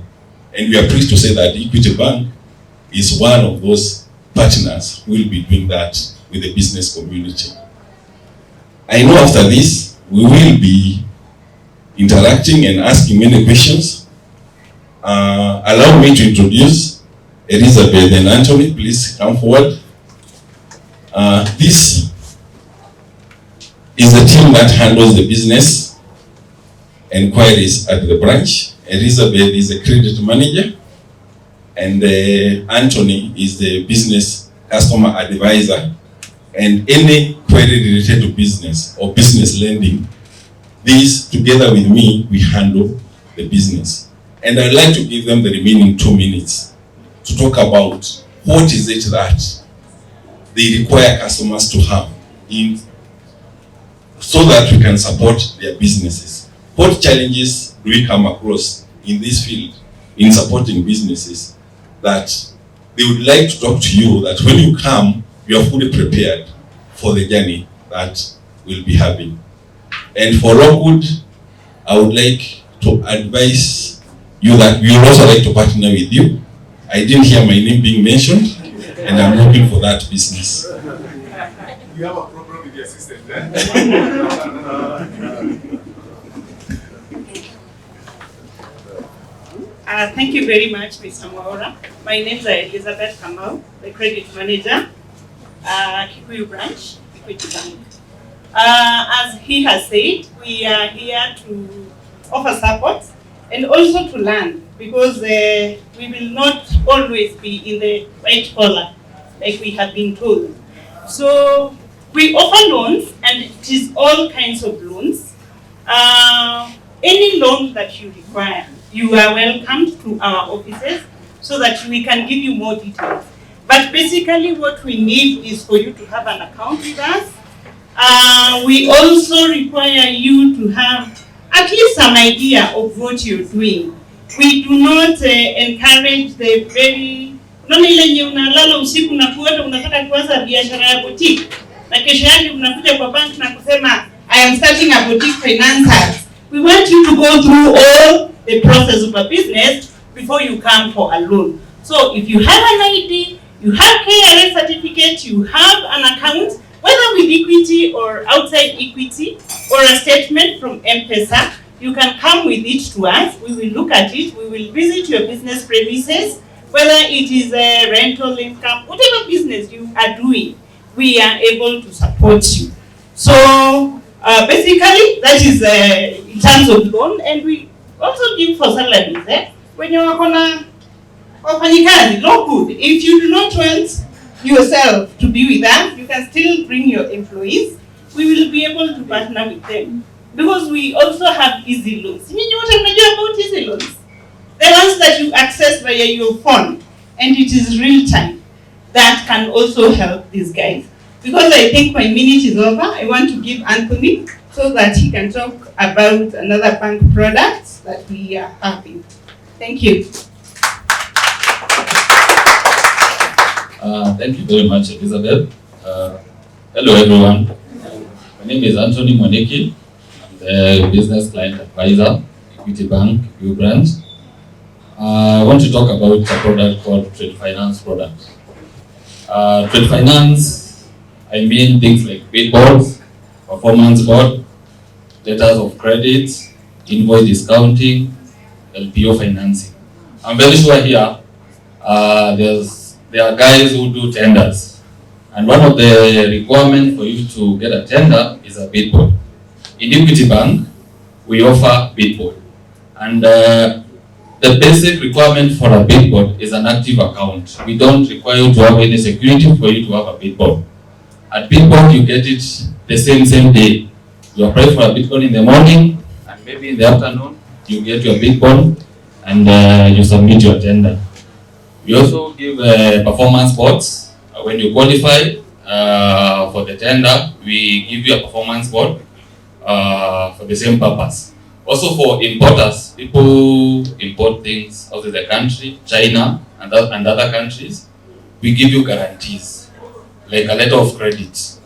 And we are pleased to say that Equity Bank is one of those partners who will be doing that with the business community. I know after this, we will be interacting and asking many questions. Allow me to introduce Elizabeth and Anthony. Please come forward. This is the team that handles the business inquiries at the branch. Elizabeth is the credit manager, and Anthony is the business customer advisor. And any query related to business or business lending, these together with me, we handle the business. And I'd like to give them the remaining 2 minutes to talk about what is it that they require customers to have so that we can support their businesses. What challenges do we come across in this field in supporting businesses that they would like to talk to you, that when you come, you are fully prepared for the journey that we'll be having. And for Rockwood, I would like to advise you that we would also like to partner with you. I didn't hear my name being mentioned, and I'm looking for that business. You have a problem with the assistant, Thank you very much, Mr. Mwaura. My name is Elizabeth Kamau, the credit manager, Kikuyu branch, Equity Bank. As he has said, we are here to offer support and also to learn, because we will not always be in the white collar like we have been told. So we offer loans, and it is all kinds of loans. Any loan that you require, you are welcome to our offices so that we can give you more details. But basically what we need is for you to have an account with us. We also require you to have at least some idea of what you're doing. We do not encourage the very ile nye unalala usiku na kuota unataka kuanza biashara ya boutique na kesho yake unakuja kwa bank na kusema I am starting a boutique financers. We want you to go through all the process of a business before you come for a loan. So if you have an ID, you have KRA certificate, you have an account, whether with Equity or outside Equity, or a statement from M-Pesa, you can come with it to us. We will look at it. We will visit your business premises, whether it is a rental income, whatever business you are doing, we are able to support you. So basically, that is in terms of loan, and we also give for salaries. When you are gonna Lockwood, if you do not want yourself to be with us, you can still bring your employees. We will be able to partner with them, because we also have easy loans. You know what I know about easy loans? The ones that you access via your phone, and it is real time. that can also help these guys. Because I think my minute is over, I want to give Anthony so that he can talk about another bank product that we are having. Thank you. Thank you very much, Elizabeth. Hello, everyone. My name is Anthony Moneki. I'm the business client advisor, Equity Bank, Kikuyu branch. I want to talk about a product called trade finance product. Trade finance, I mean things like bid boards, performance board, letters of credit, invoice discounting, LPO financing. I'm very sure here there are guys who do tenders, and one of the requirements for you to get a tender is a bid board. In Equity Bank, we offer bid board, and the basic requirement for a bid board is an active account. We don't require you to have any security for you to have a bid board. At bid board, you get it the same day. You apply for a bid board in the morning, and maybe in the afternoon, you get your bid board, and you submit your tender. We also give performance boards. When you qualify for the tender, we give you a performance board for the same purpose. Also for importers, people who import things out of the country, China and other countries, we give you guarantees, like a letter of credit.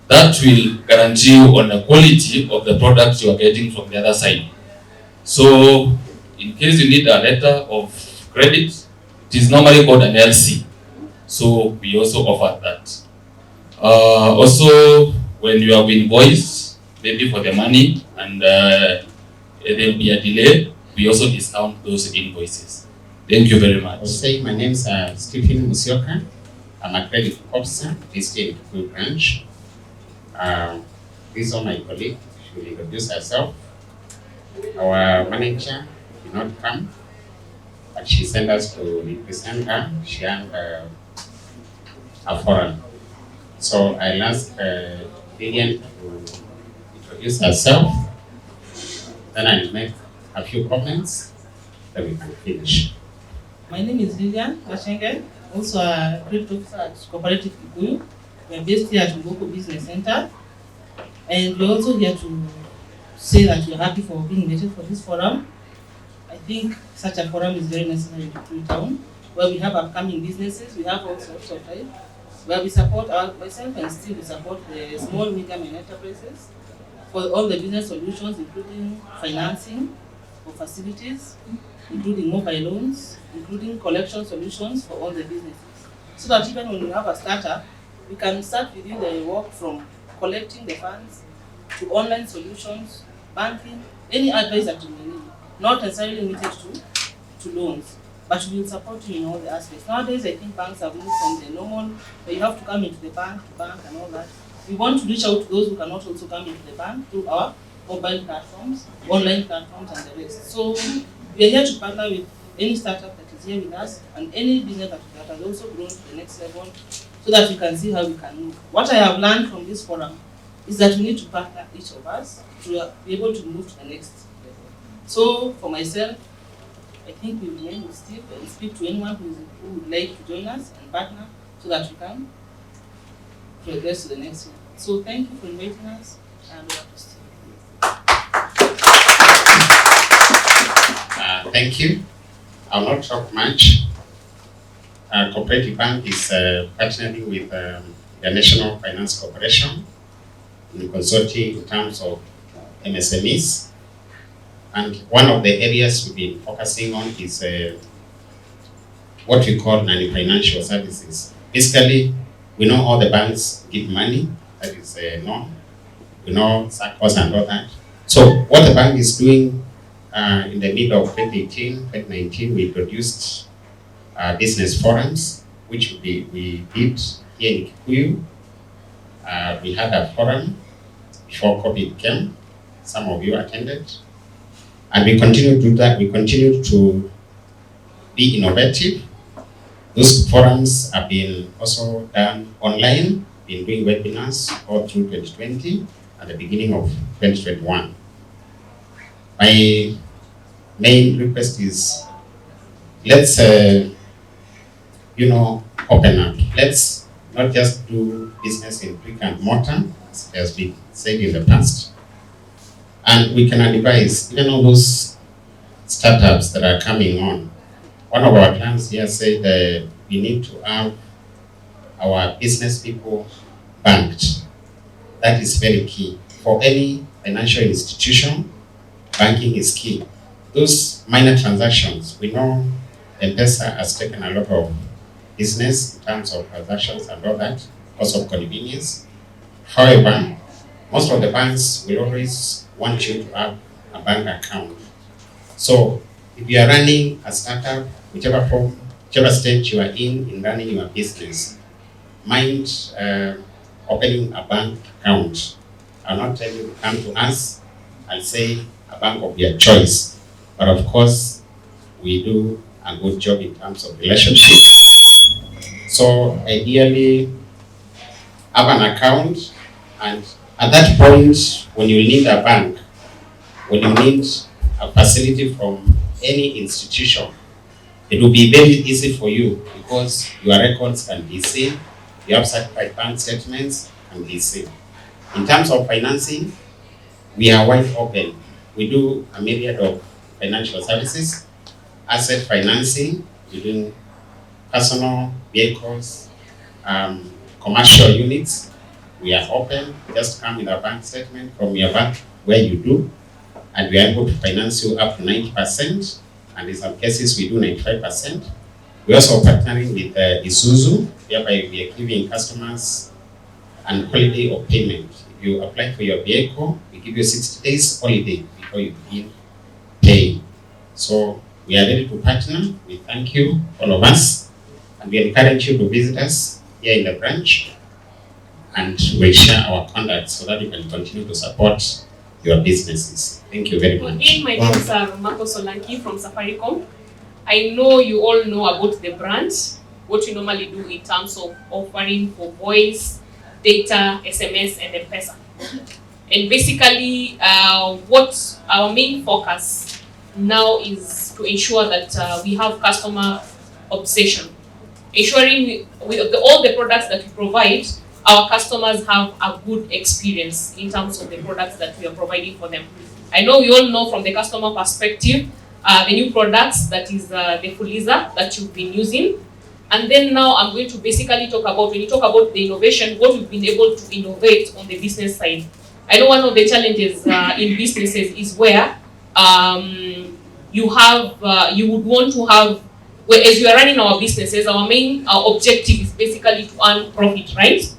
That will guarantee you on the quality of the products you are getting from the other side. So, in case you need a letter of credit, it is normally called an LC. So, we also offer that. Also, when you have invoiced, maybe for the money, and there will be a delay, we also discount those invoices. Thank you very much. I'll say my name is Stephen Musioka. I'm a credit officer based in Kikuyu branch. This is my colleague. She will introduce herself. Our manager did not come, but she sent us to represent her. She had a forum. So I'll ask Vivian to introduce herself. Then I'll make a few comments, then we can finish. My name is Lilian Washingen, also a credit officer at Cooperative Kikuyu. We are based here at Mboko Business Center. And we're also here to say that we're happy for being invited for this forum. I think such a forum is very necessary in Kikuyu town, where we have upcoming businesses, we have all sorts of type, where we support myself and still we support the small, medium and enterprises for all the business solutions, including financing for facilities, including mobile loans, including collection solutions for all the businesses. So that even when we have a startup, we can start within the work from collecting the funds to online solutions, banking, any advice that you may need, not necessarily limited to loans, but we will support you in all the aspects. Nowadays, I think banks have moved from the normal, where you have to come into the bank to bank and all that. We want to reach out to those who cannot also come into the bank through our mobile platforms, online platforms, and the rest. So we are here to partner with any startup that is here with us and any business that has also grown to the next level, so that we can see how we can move. What I have learned from this forum is that we need to partner each of us to be able to move to the next level. So for myself, I think we will remain with Steve and speak to anyone who would like to join us and partner so that we can progress to the next one. So thank you for inviting us, and over to Steve. Thank you. I'll not talk much. Cooperative Bank is partnering with the National Finance Corporation in consulting in terms of MSMEs. And one of the areas we've been focusing on is what we call non-financial services. Basically, we know all the banks give money, that is known. We know SACCOs and all that. So what the bank is doing in the middle of 2018, 2019, we introduced business forums, which we did here in Kikuyu. We had a forum before COVID came. Some of you attended. And we continue to do that. We continue to be innovative. Those forums have been also done online, been doing webinars all through 2020 at the beginning of 2021. My main request is, let's be open up. Let's not just do business in brick and mortar, as has been said in the past. And we can advise even all those startups that are coming on. One of our plans here said that we need to have our business people banked. That is very key. For any financial institution, banking is key. Those minor transactions, we know M-Pesa has taken a lot of business in terms of transactions and all that, because of convenience. However, most of the banks will always want you to have a bank account. So if you are running a startup, whichever stage you are in running your business, mind opening a bank account. I'll not tell you to come to us and say a bank of your choice. But of course, we do a good job in terms of relationship. So ideally, have an account, and at that point, when you need a bank, when you need a facility from any institution, it will be very easy for you because your records can be seen, you have certified bank statements can be seen. In terms of financing, we are wide open. We do a myriad of financial services, asset financing, we do personal vehicles, commercial units. We are open. Just come with a bank statement from your bank where you do, and we are able to finance you up to 90%, and in some cases we do 95%. We also partnering with Isuzu, whereby we are giving customers an holiday of payment. If you apply for your vehicle, we give you 60 days holiday before you begin paying. So we are ready to partner. We thank you, all of us, and we encourage you to visit us here in the branch, and we'll share our contact so that you can continue to support your businesses. Thank you very much. Again, my name is Serona Hotel from Safaricom. I know you all know about the brand, what we normally do in terms of offering for voice, data, SMS, and M-Pesa. And basically, what our main focus now is to ensure that we have customer obsession. Ensuring with all the products that we provide, our customers have a good experience in terms of the products that we are providing for them. I know we all know from the customer perspective, the new products, that is the Fuliza that you've been using. And then now I'm going to basically talk about, when you talk about the innovation, what we've been able to innovate on the business side. I know one of the challenges in businesses is where you would want to have, well, as we are running our businesses, our main objective is basically to earn profit, right?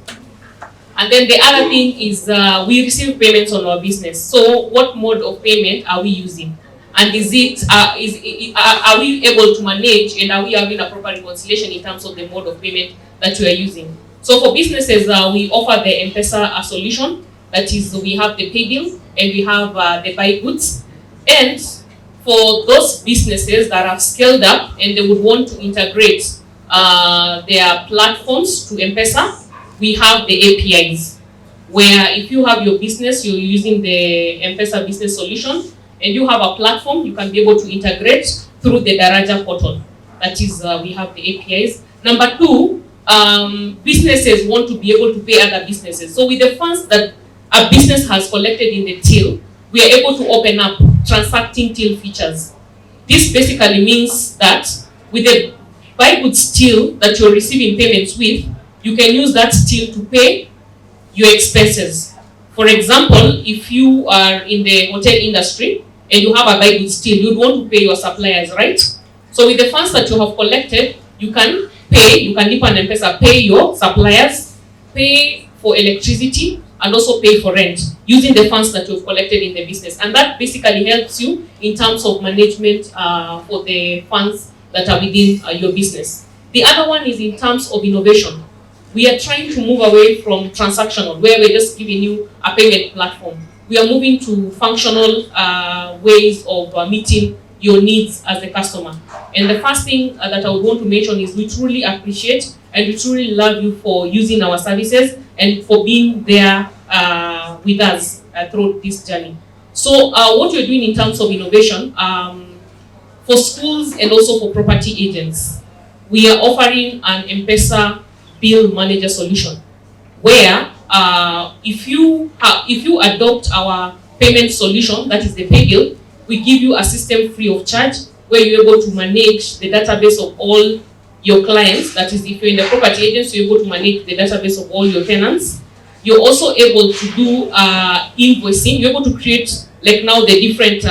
And then the other thing is we receive payments on our business. So what mode of payment are we using? And are we able to manage, and are we having a proper reconciliation in terms of the mode of payment that we are using? So for businesses, we offer the M-Pesa solution. That is, we have the pay bill and we have the buy goods. And for those businesses that have scaled up and they would want to integrate their platforms to M-Pesa, we have the APIs, where if you have your business, you're using the M-Pesa business solution, and you have a platform, you can be able to integrate through the Daraja portal. That is, we have the APIs. Number two, businesses want to be able to pay other businesses. So with the funds that a business has collected in the till, we are able to open up transacting till features. This basically means that with the buy goods till that you're receiving payments with, you can use that till to pay your expenses. For example, if you are in the hotel industry and you have a buy goods till, you'd want to pay your suppliers, right? So with the funds that you have collected, you can pay, you can dip on M-Pesa, pay your suppliers, pay for electricity, and also pay for rent using the funds that you've collected in the business. And that basically helps you in terms of management for the funds that are within your business. The other one is in terms of innovation. We are trying to move away from transactional, where we're just giving you a payment platform. We are moving to functional ways of meeting your needs as a customer. And the first thing that I would want to mention is we truly appreciate and we truly love you for using our services and for being there with us throughout this journey. So what we're doing in terms of innovation, for schools and also for property agents, we are offering an M-Pesa bill manager solution, where if you adopt our payment solution, that is the pay bill, we give you a system free of charge, where you're able to manage the database of all your clients. That is, if you're in the property agency, you're able to manage the database of all your tenants. You're also able to do invoicing. You're able to create, like now, the different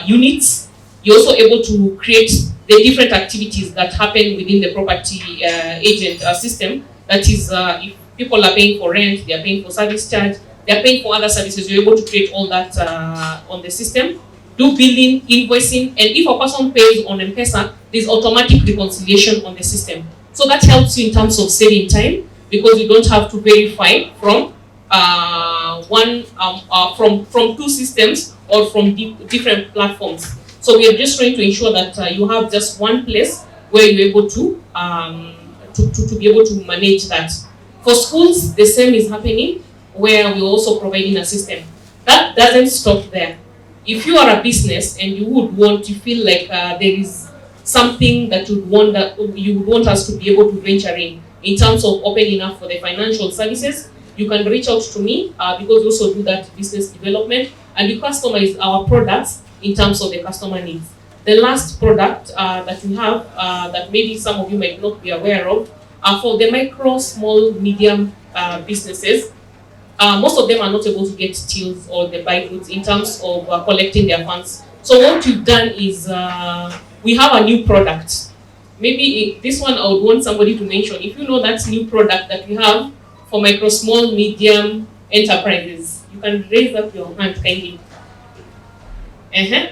units. You're also able to create the different activities that happen within the property agent system. That is, if people are paying for rent, they are paying for service charge, they are paying for other services, you're able to create all that on the system. Do billing, invoicing, and if a person pays on M-Pesa, there's automatic reconciliation on the system. So that helps you in terms of saving time, because you don't have to verify from from two systems or from different platforms. So we are just trying to ensure that you have just one place where you're able to be able to manage that. For schools, the same is happening, where we're also providing a system. That doesn't stop there. If you are a business and you would want to feel like there is something that you would want us to be able to venture in terms of opening up for the financial services, you can reach out to me because we also do that business development, and we customize our products in terms of the customer needs. The last product that we have that maybe some of you might not be aware of are for the micro, small, medium businesses. Most of them are not able to get tills or the buy goods in terms of collecting their funds. So what we've done is we have a new product. Maybe this one I would want somebody to mention. If you know that new product that we have for micro, small, medium enterprises, you can raise up your hand kindly.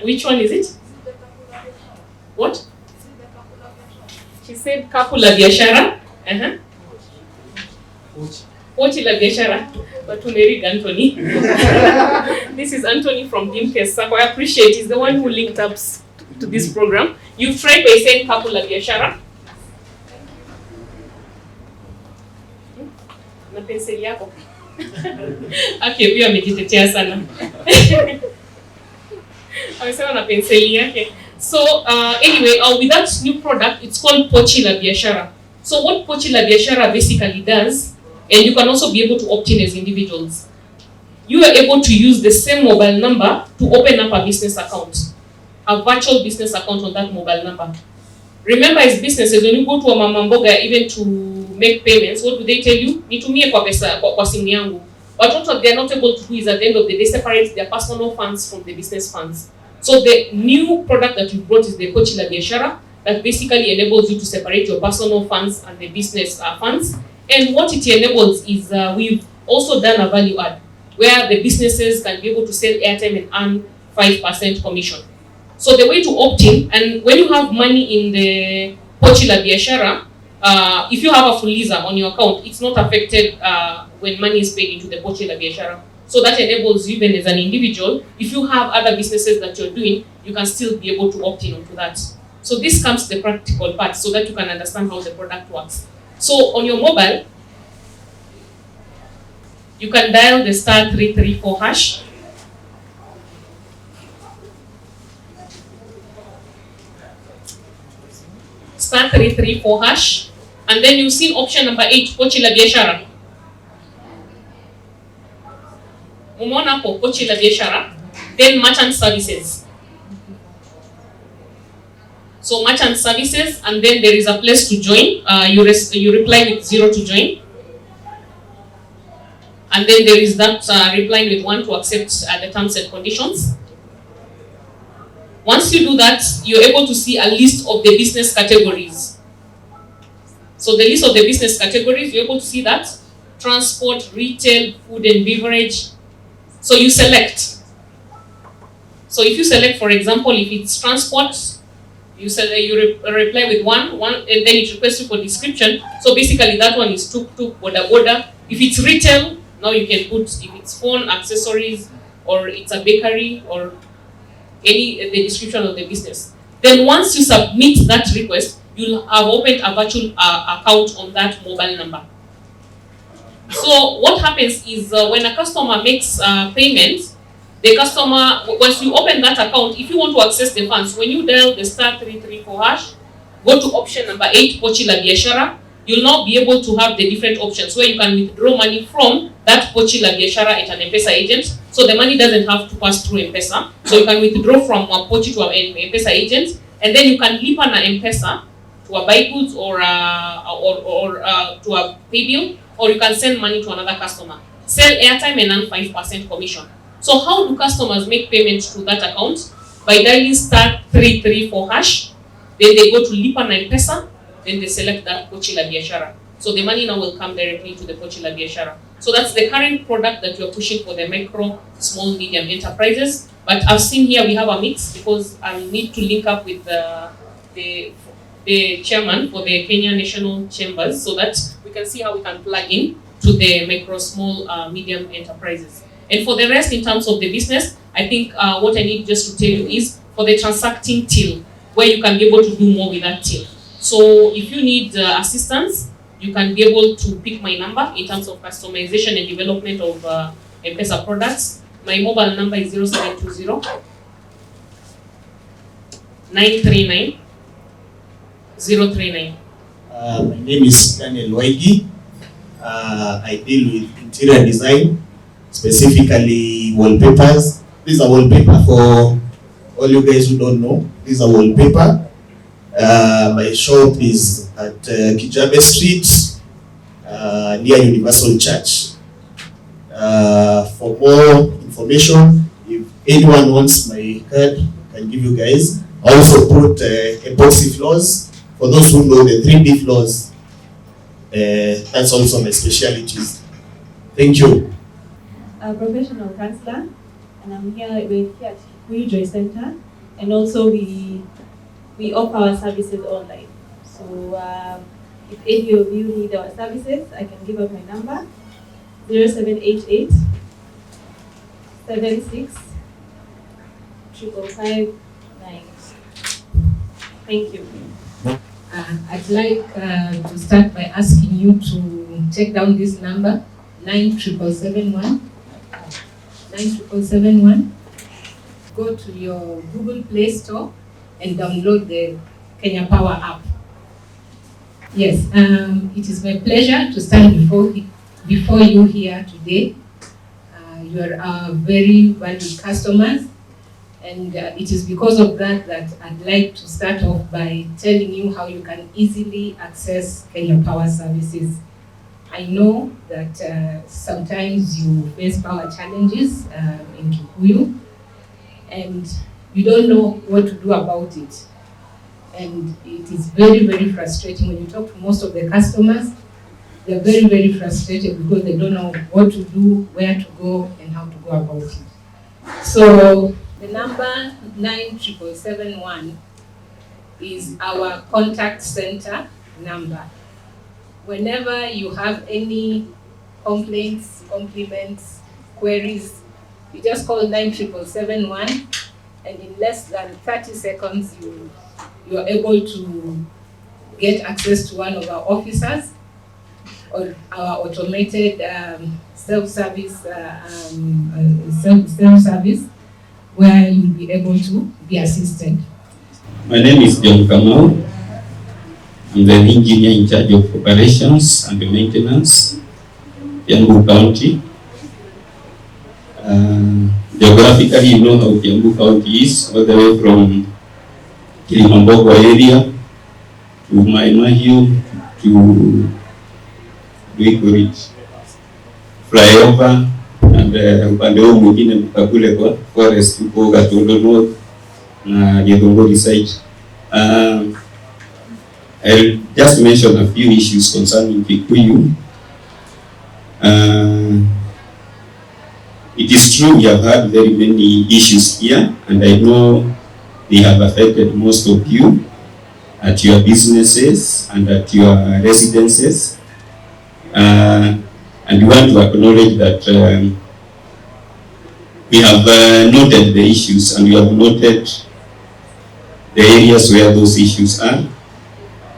Which one is it? What? She said kapu la biashara. Pochi la biashara. But Anthony. This is Anthony from Dimkes Sako. I appreciate he's the one who linked up to this program. You tried by saying kapu la biashara. Na penseli yako. Okay, huyo amejitetea sana. Amesema na penseli yake. So anyway, with that new product, it's called Pochi la Biashara. So what Pochi la Biashara basically does, and you can also be able to opt in as individuals, you are able to use the same mobile number to open up a business account, a virtual business account on that mobile number. Remember, as businesses, when you go to a mama mboga, even to make payments, what do they tell you? Nitumie kwa pesa kwa simu yangu. But what they are not able to do is at the end of the day separate their personal funds from the business funds. So the new product that you brought is the Pochi la Biashara, that basically enables you to separate your personal funds and the business funds. And what it enables is we've also done a value add, where the businesses can be able to sell airtime and earn 5% commission. So the way to opt in, and when you have money in the Pochi la Biashara, if you have a Fuliza on your account, it's not affected when money is paid into the Pochi la Biashara. So that enables you, even as an individual, if you have other businesses that you're doing, you can still be able to opt in onto that. So this comes to the practical part so that you can understand how the product works. So on your mobile, you can dial the *334 hash. *334 hash. And then you see option number 8, Pochi la Biashara. Umeona hapo Pochi la Biashara. Then merchant services. So merchant services, and then there is a place to join. You reply with 0 to join. And then there is that replying with 1 to accept the terms and conditions. Once you do that, you're able to see a list of the business categories. So the list of the business categories, you're able to see that. Transport, retail, food and beverage. So you select. So if you select, for example, if it's transport, you reply with one, and then it requests you for description. So basically that one is tuk-tuk, boda. If it's retail, now you can put if it's phone, accessories, or it's a bakery, or the description of the business. Then once you submit that request, you'll have opened a virtual account on that mobile number. So what happens is when a customer makes payment, the customer, once you open that account, if you want to access the funds, when you dial the *334 hash, go to option number 8, Pochi la Biashara. You'll now be able to have the different options where you can withdraw money from that Pochi la Biashara at an M-Pesa agent. So the money doesn't have to pass through M-Pesa. So you can withdraw from a Pochi to an M-Pesa agent, and then you can leap on an M-Pesa to a buy goods or to a pay bill, or you can send money to another customer. Sell airtime and earn 5% commission. So how do customers make payment to that account? By dialing *334#. Then they go to Lipa na M-Pesa. Then they select that Pochi la Biashara. So the money now will come directly to the Pochi la Biashara. So that's the current product that you're pushing for the micro, small, medium enterprises. But I've seen here we have a mix because I need to link up with the chairman for the Kenya National Chambers so that we can see how we can plug in to the micro, small, medium enterprises. And for the rest, in terms of the business, I think what I need just to tell you is for the transacting till, where you can be able to do more with that till. So if you need assistance, you can be able to pick my number in terms of customization and development of M-Pesa products. My mobile number is 0720 939 039. My name is Daniel Waigi. I deal with interior design, specifically wallpapers. This is a wallpaper for all you guys who don't know. This is a wallpaper. My shop is at Kijabe Street, near Universal Church. For more information, if anyone wants my card, I can give you guys. I also put epoxy floors. For those who know the 3D floors, that's also my specialties. Thank you. A professional counselor, and I'm here at Kikuyu Joy Center, and also we offer our services online. So if any of you need our services, I can give up my number, 0788 76 559. Thank you. I'd like to start by asking you to take down this number, 97771. 97771. Go to your Google Play Store and download the Kenya Power app. Yes, it is my pleasure to stand before you here today. You are our very valued customers, and it is because of that that I'd like to start off by telling you how you can easily access Kenya Power services. I know that sometimes you face power challenges in Kikuyu, and you don't know what to do about it. And it is very, very frustrating when you talk to most of the customers. They're very, very frustrated because they don't know what to do, where to go, and how to go about it. So the number 97771 is our contact center number. Whenever you have any complaints, compliments, queries, you just call 97771, and in less than 30 seconds, you are able to get access to one of our officers or our automated self-service where you'll be able to be assisted. My name is John Kamau. I'm the engineer in charge of operations and maintenance, Kiambu County. Geographically, you know how Kiambu County is, all the way from Kilimambogo area to Maimahiu to flyover, and upande huu mwingine mkakule kwa forest huko Gatondo North na Githunguri site. I'll just mention a few issues concerning Kikuyu. It is true we have had very many issues here, and I know they have affected most of you at your businesses and at your residences. And we want to acknowledge that we have noted the issues, and we have noted the areas where those issues are.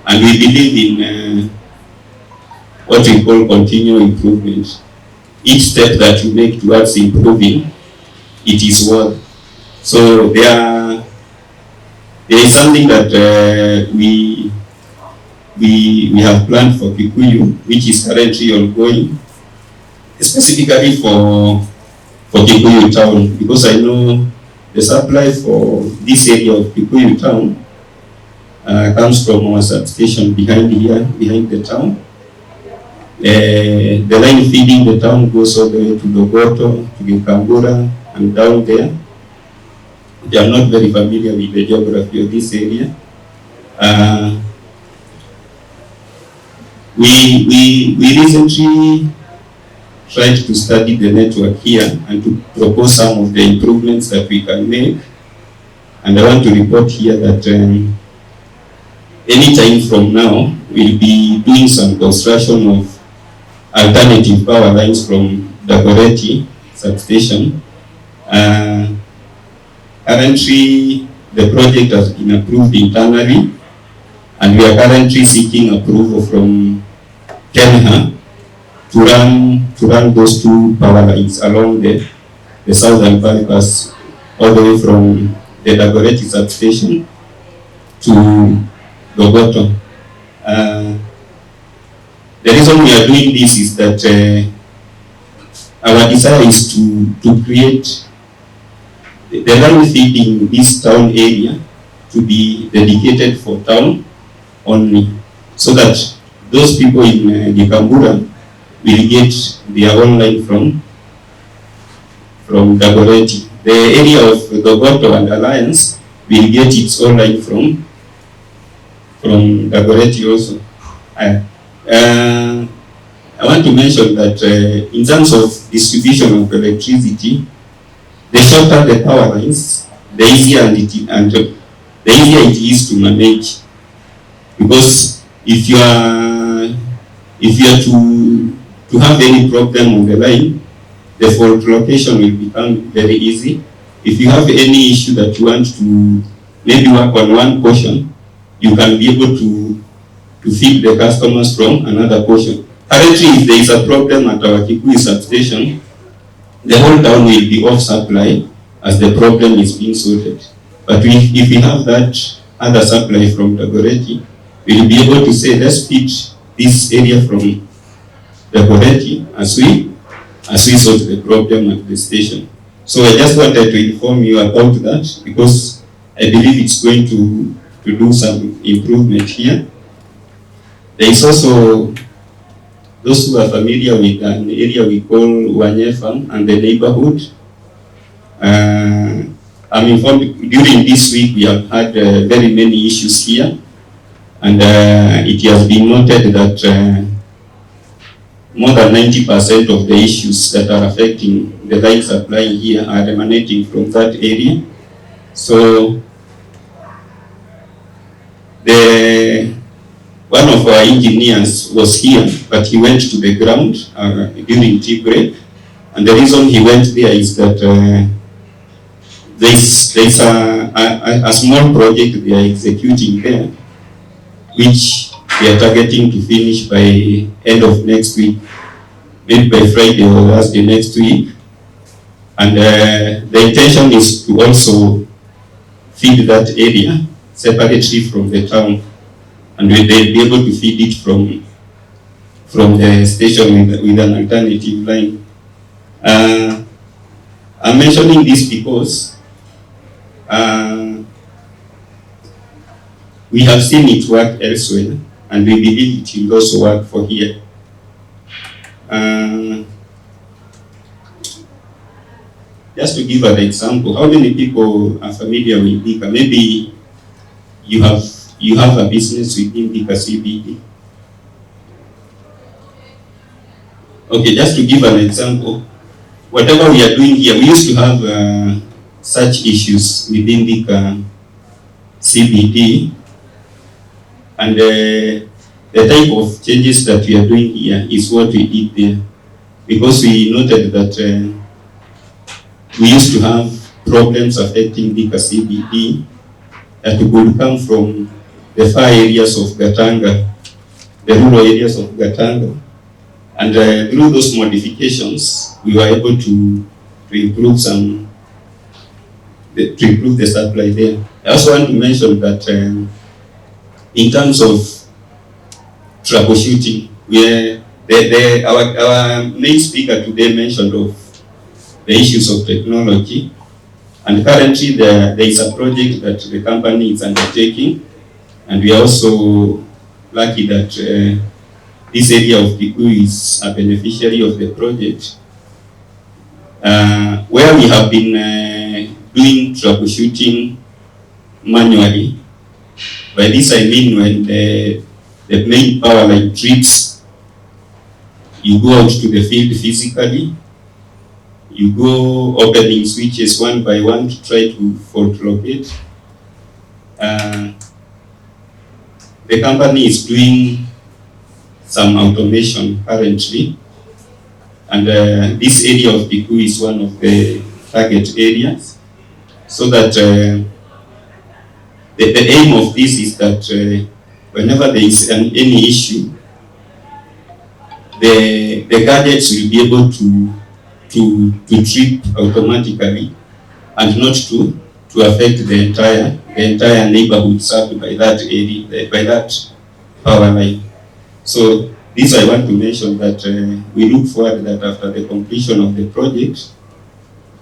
And we believe in what we call continual improvement. Each step that you make towards improving, it is worth. So there there is something that we have planned for Kikuyu, which is currently ongoing, specifically for Kikuyu town, because I know the supply for this area of Kikuyu town comes from our substation behind the town. The line feeding the town goes all the way to Dogoto, to Gikambura, and down there. They are not very familiar with the geography of this area. We recently tried to study the network here and to propose some of the improvements that we can make. And I want to report here that any time from now, we'll be doing some construction of alternative power lines from Dagoretti substation. Currently, the project has been approved internally, and we are currently seeking approval from Kenya to run those two power lines along the southern bypass, all the way from the Dagoretti substation to Dogoto. The reason we are doing this is that our desire is to create the line feeding this town area to be dedicated for town only, so that those people in Gikambura will get their own line from Dagoretti. The area of Dogoto and Alliance will get its own line from Dagoretti also. I want to mention that in terms of distribution of electricity, the shorter the power lines, the easier it is to manage. Because if you are to have any problem on the line, the fault location will become very easy. If you have any issue that you want to maybe work on one portion, you can be able to feed the customers from another portion. Currently, if there is a problem at our Kikuyu substation, the whole town will be off supply as the problem is being sorted. But if we have that other supply from Dagoretti, we'll be able to say, let's feed this area from Dagoretti as we sort the problem at the station. So I just wanted to inform you about that, because I believe it's going to do some improvement here. There is also those who are familiar with an area we call Wanyefam and the neighborhood. I'm informed during this week we have had very many issues here, and it has been noted that more than 90% of the issues that are affecting the line supply here are emanating from that area. So one of our engineers was here, but he went to the ground during tea break, and the reason he went there is that there's a small project they are executing there, which they are targeting to finish by end of next week, maybe by Friday or Thursday next week. And the intention is to also feed that area separately from the town, and they'll be able to feed it from the station with an alternative line. I'm mentioning this because we have seen it work elsewhere, and we believe it will also work for here. Just to give an example, how many people are familiar with Bika? Maybe you have a business within Bika CBD. Okay, just to give an example, whatever we are doing here, we used to have such issues within Bika CBD, and the type of changes that we are doing here is what we did there, because we noted that we used to have problems affecting Bika CBD that could come from the far areas of Gatanga, the rural areas of Gatanga. And through those modifications, we were able to improve some to improve the supply there. I also want to mention that in terms of troubleshooting, where our main speaker today mentioned of the issues of technology, and currently there is a project that the company is undertaking, and we are also lucky that this area of Kikuyu is a beneficiary of the project, where we have been doing troubleshooting manually. By this I mean when the main power line trips, you go out to the field physically, you go opening switches one by one to try to fault locate. The company is doing some automation currently, and this area of Kikuyu is one of the target areas, so that the aim of this is that whenever there is any issue, the gadgets will be able to trip automatically and not to affect the entire neighborhood served by that area, by that power line. So this I want to mention that we look forward that after the completion of the project,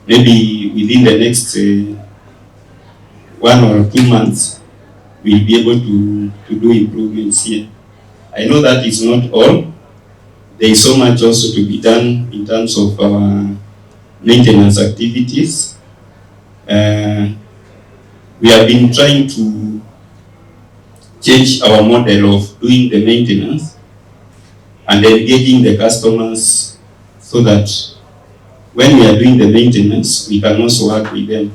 maybe within the next 1 or 2 months, we'll be able to do improvements here. I know that is not all. There is so much also to be done in terms of our maintenance activities. We have been trying to change our model of doing the maintenance and engaging the customers, so that when we are doing the maintenance, we can also work with them.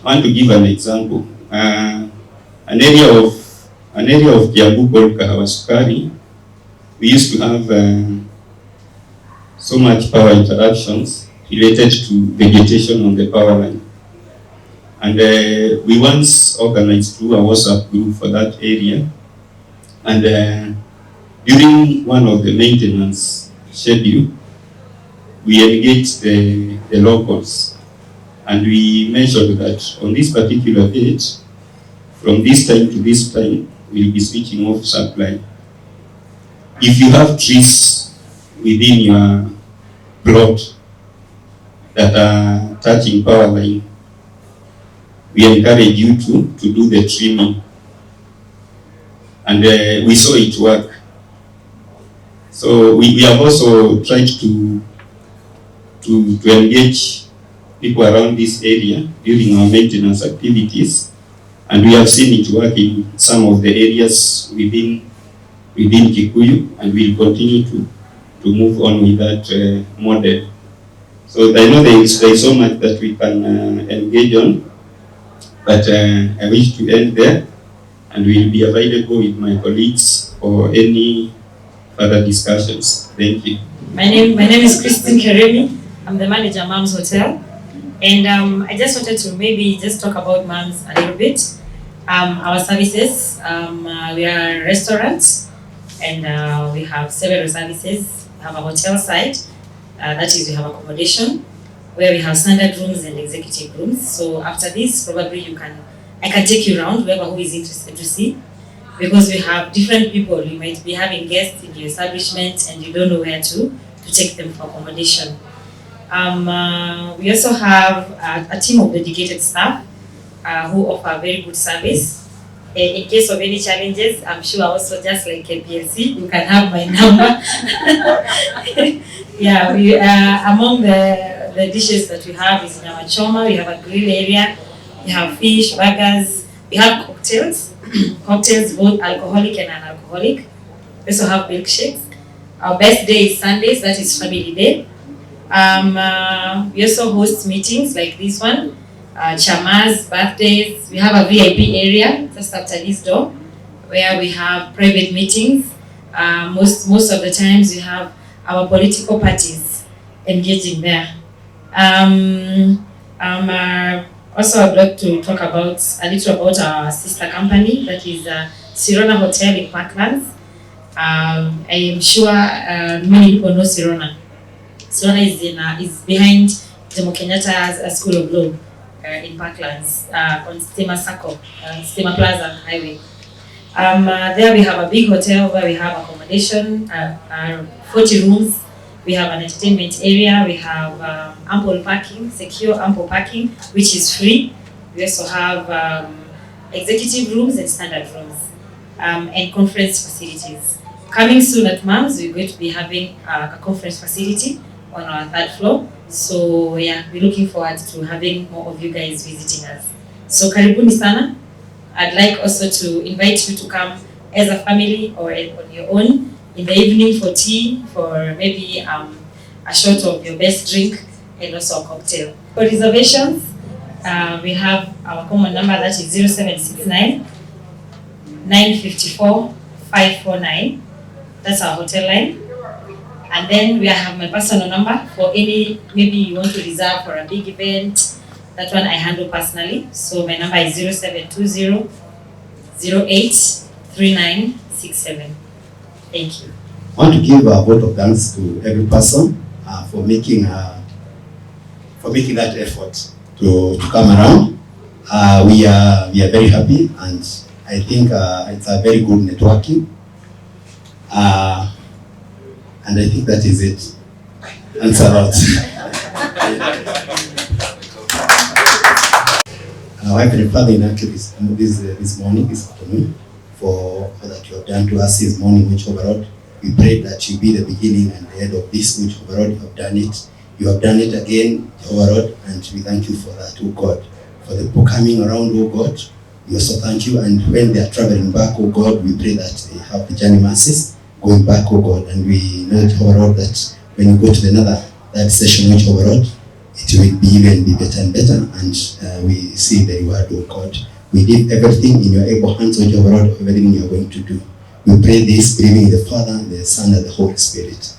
I want to give an example. An area of Kiambu called Kahawasukari, we used to have so much power interruptions related to vegetation on the power line. And we once organized through a WhatsApp group for that area. And during one of the maintenance schedule, we engaged the locals. And we mentioned that on this particular date, from this time to this time, we'll be switching off supply. If you have trees within your plot that are touching power line, we encourage you to do the trimming. And we saw it work. So we have also tried to engage people around this area during our maintenance activities, and we have seen it work in some of the areas within Kikuyu, and we'll continue to move on with that model. So I know there is so much that we can engage on, but I wish to end there, and will be available with my colleagues for any further discussions. Thank you. My name is Christine Keremi. I'm the manager at Mom's Hotel, and I just wanted to maybe just talk about Mom's a little bit. Our services, we are restaurants, and we have several services. We have a hotel side, that is, we have accommodation, where we have standard rooms and executive rooms. So after this, probably I can take you around, whoever who is interested to see, because we have different people. You might be having guests in your establishment and you don't know where to take them for accommodation. We also have a team of dedicated staff who offer very good service. In case of any challenges, I'm sure also just like KPLC, you can have my number. Yeah, we among the dishes that we have is in our choma. We have a grill area. We have fish, burgers. We have cocktails, cocktails both alcoholic and non-alcoholic. We also have milkshakes. Our best day is Sundays, that is family day. We also host meetings like this one, chamas, birthdays. We have a VIP area just after this door where we have private meetings. Most of the times we have our political parties engaging there. Also, I'd like to talk about a little about our sister company, that is Serona Hotel in Parklands. I am sure many people know Serona. Serona is behind Jomo Kenyatta School of Law. in Parklands on Steamer Circle, Steamer Plaza Highway. There we have a big hotel where we have accommodation, 40 rooms. We have an entertainment area. We have ample parking, secure ample parking, which is free. We also have executive rooms and standard rooms, and conference facilities. Coming soon at MAMS, we're going to be having a conference facility on our 3rd floor. So yeah, we're looking forward to having more of you guys visiting us. So karibuni sana. I'd like also to invite you to come as a family or on your own in the evening for tea, for maybe a shot of your best drink and also a cocktail. For reservations, we have our common number, that is 0769 954 549. That's our hotel line. And then we have my personal number for any, maybe you want to reserve for a big event. That one I handle personally. So my number is 0720 08 3967. Thank you. I want to give a vote of thanks to every person for making that effort to come around. We are very happy, and I think it's a very good networking. And I think that is it. Thanks a lot. Our Heavenly Father, in actually this morning, this afternoon, for all that you have done to us this morning, which overall, we pray that you be the beginning and the end of this, which overall you have done it. You have done it again, overall, and we thank you for that, oh God. For the people coming around, oh God, we also thank you. And when they are traveling back, oh God, we pray that they have the journey masses going back, oh God. And we know overall that when you go to that session, which overall, it will be even better and better, and we see the reward of God. We leave everything in your able hands, which overall everything you are going to do. We pray this, believing in the Father, the Son, and the Holy Spirit.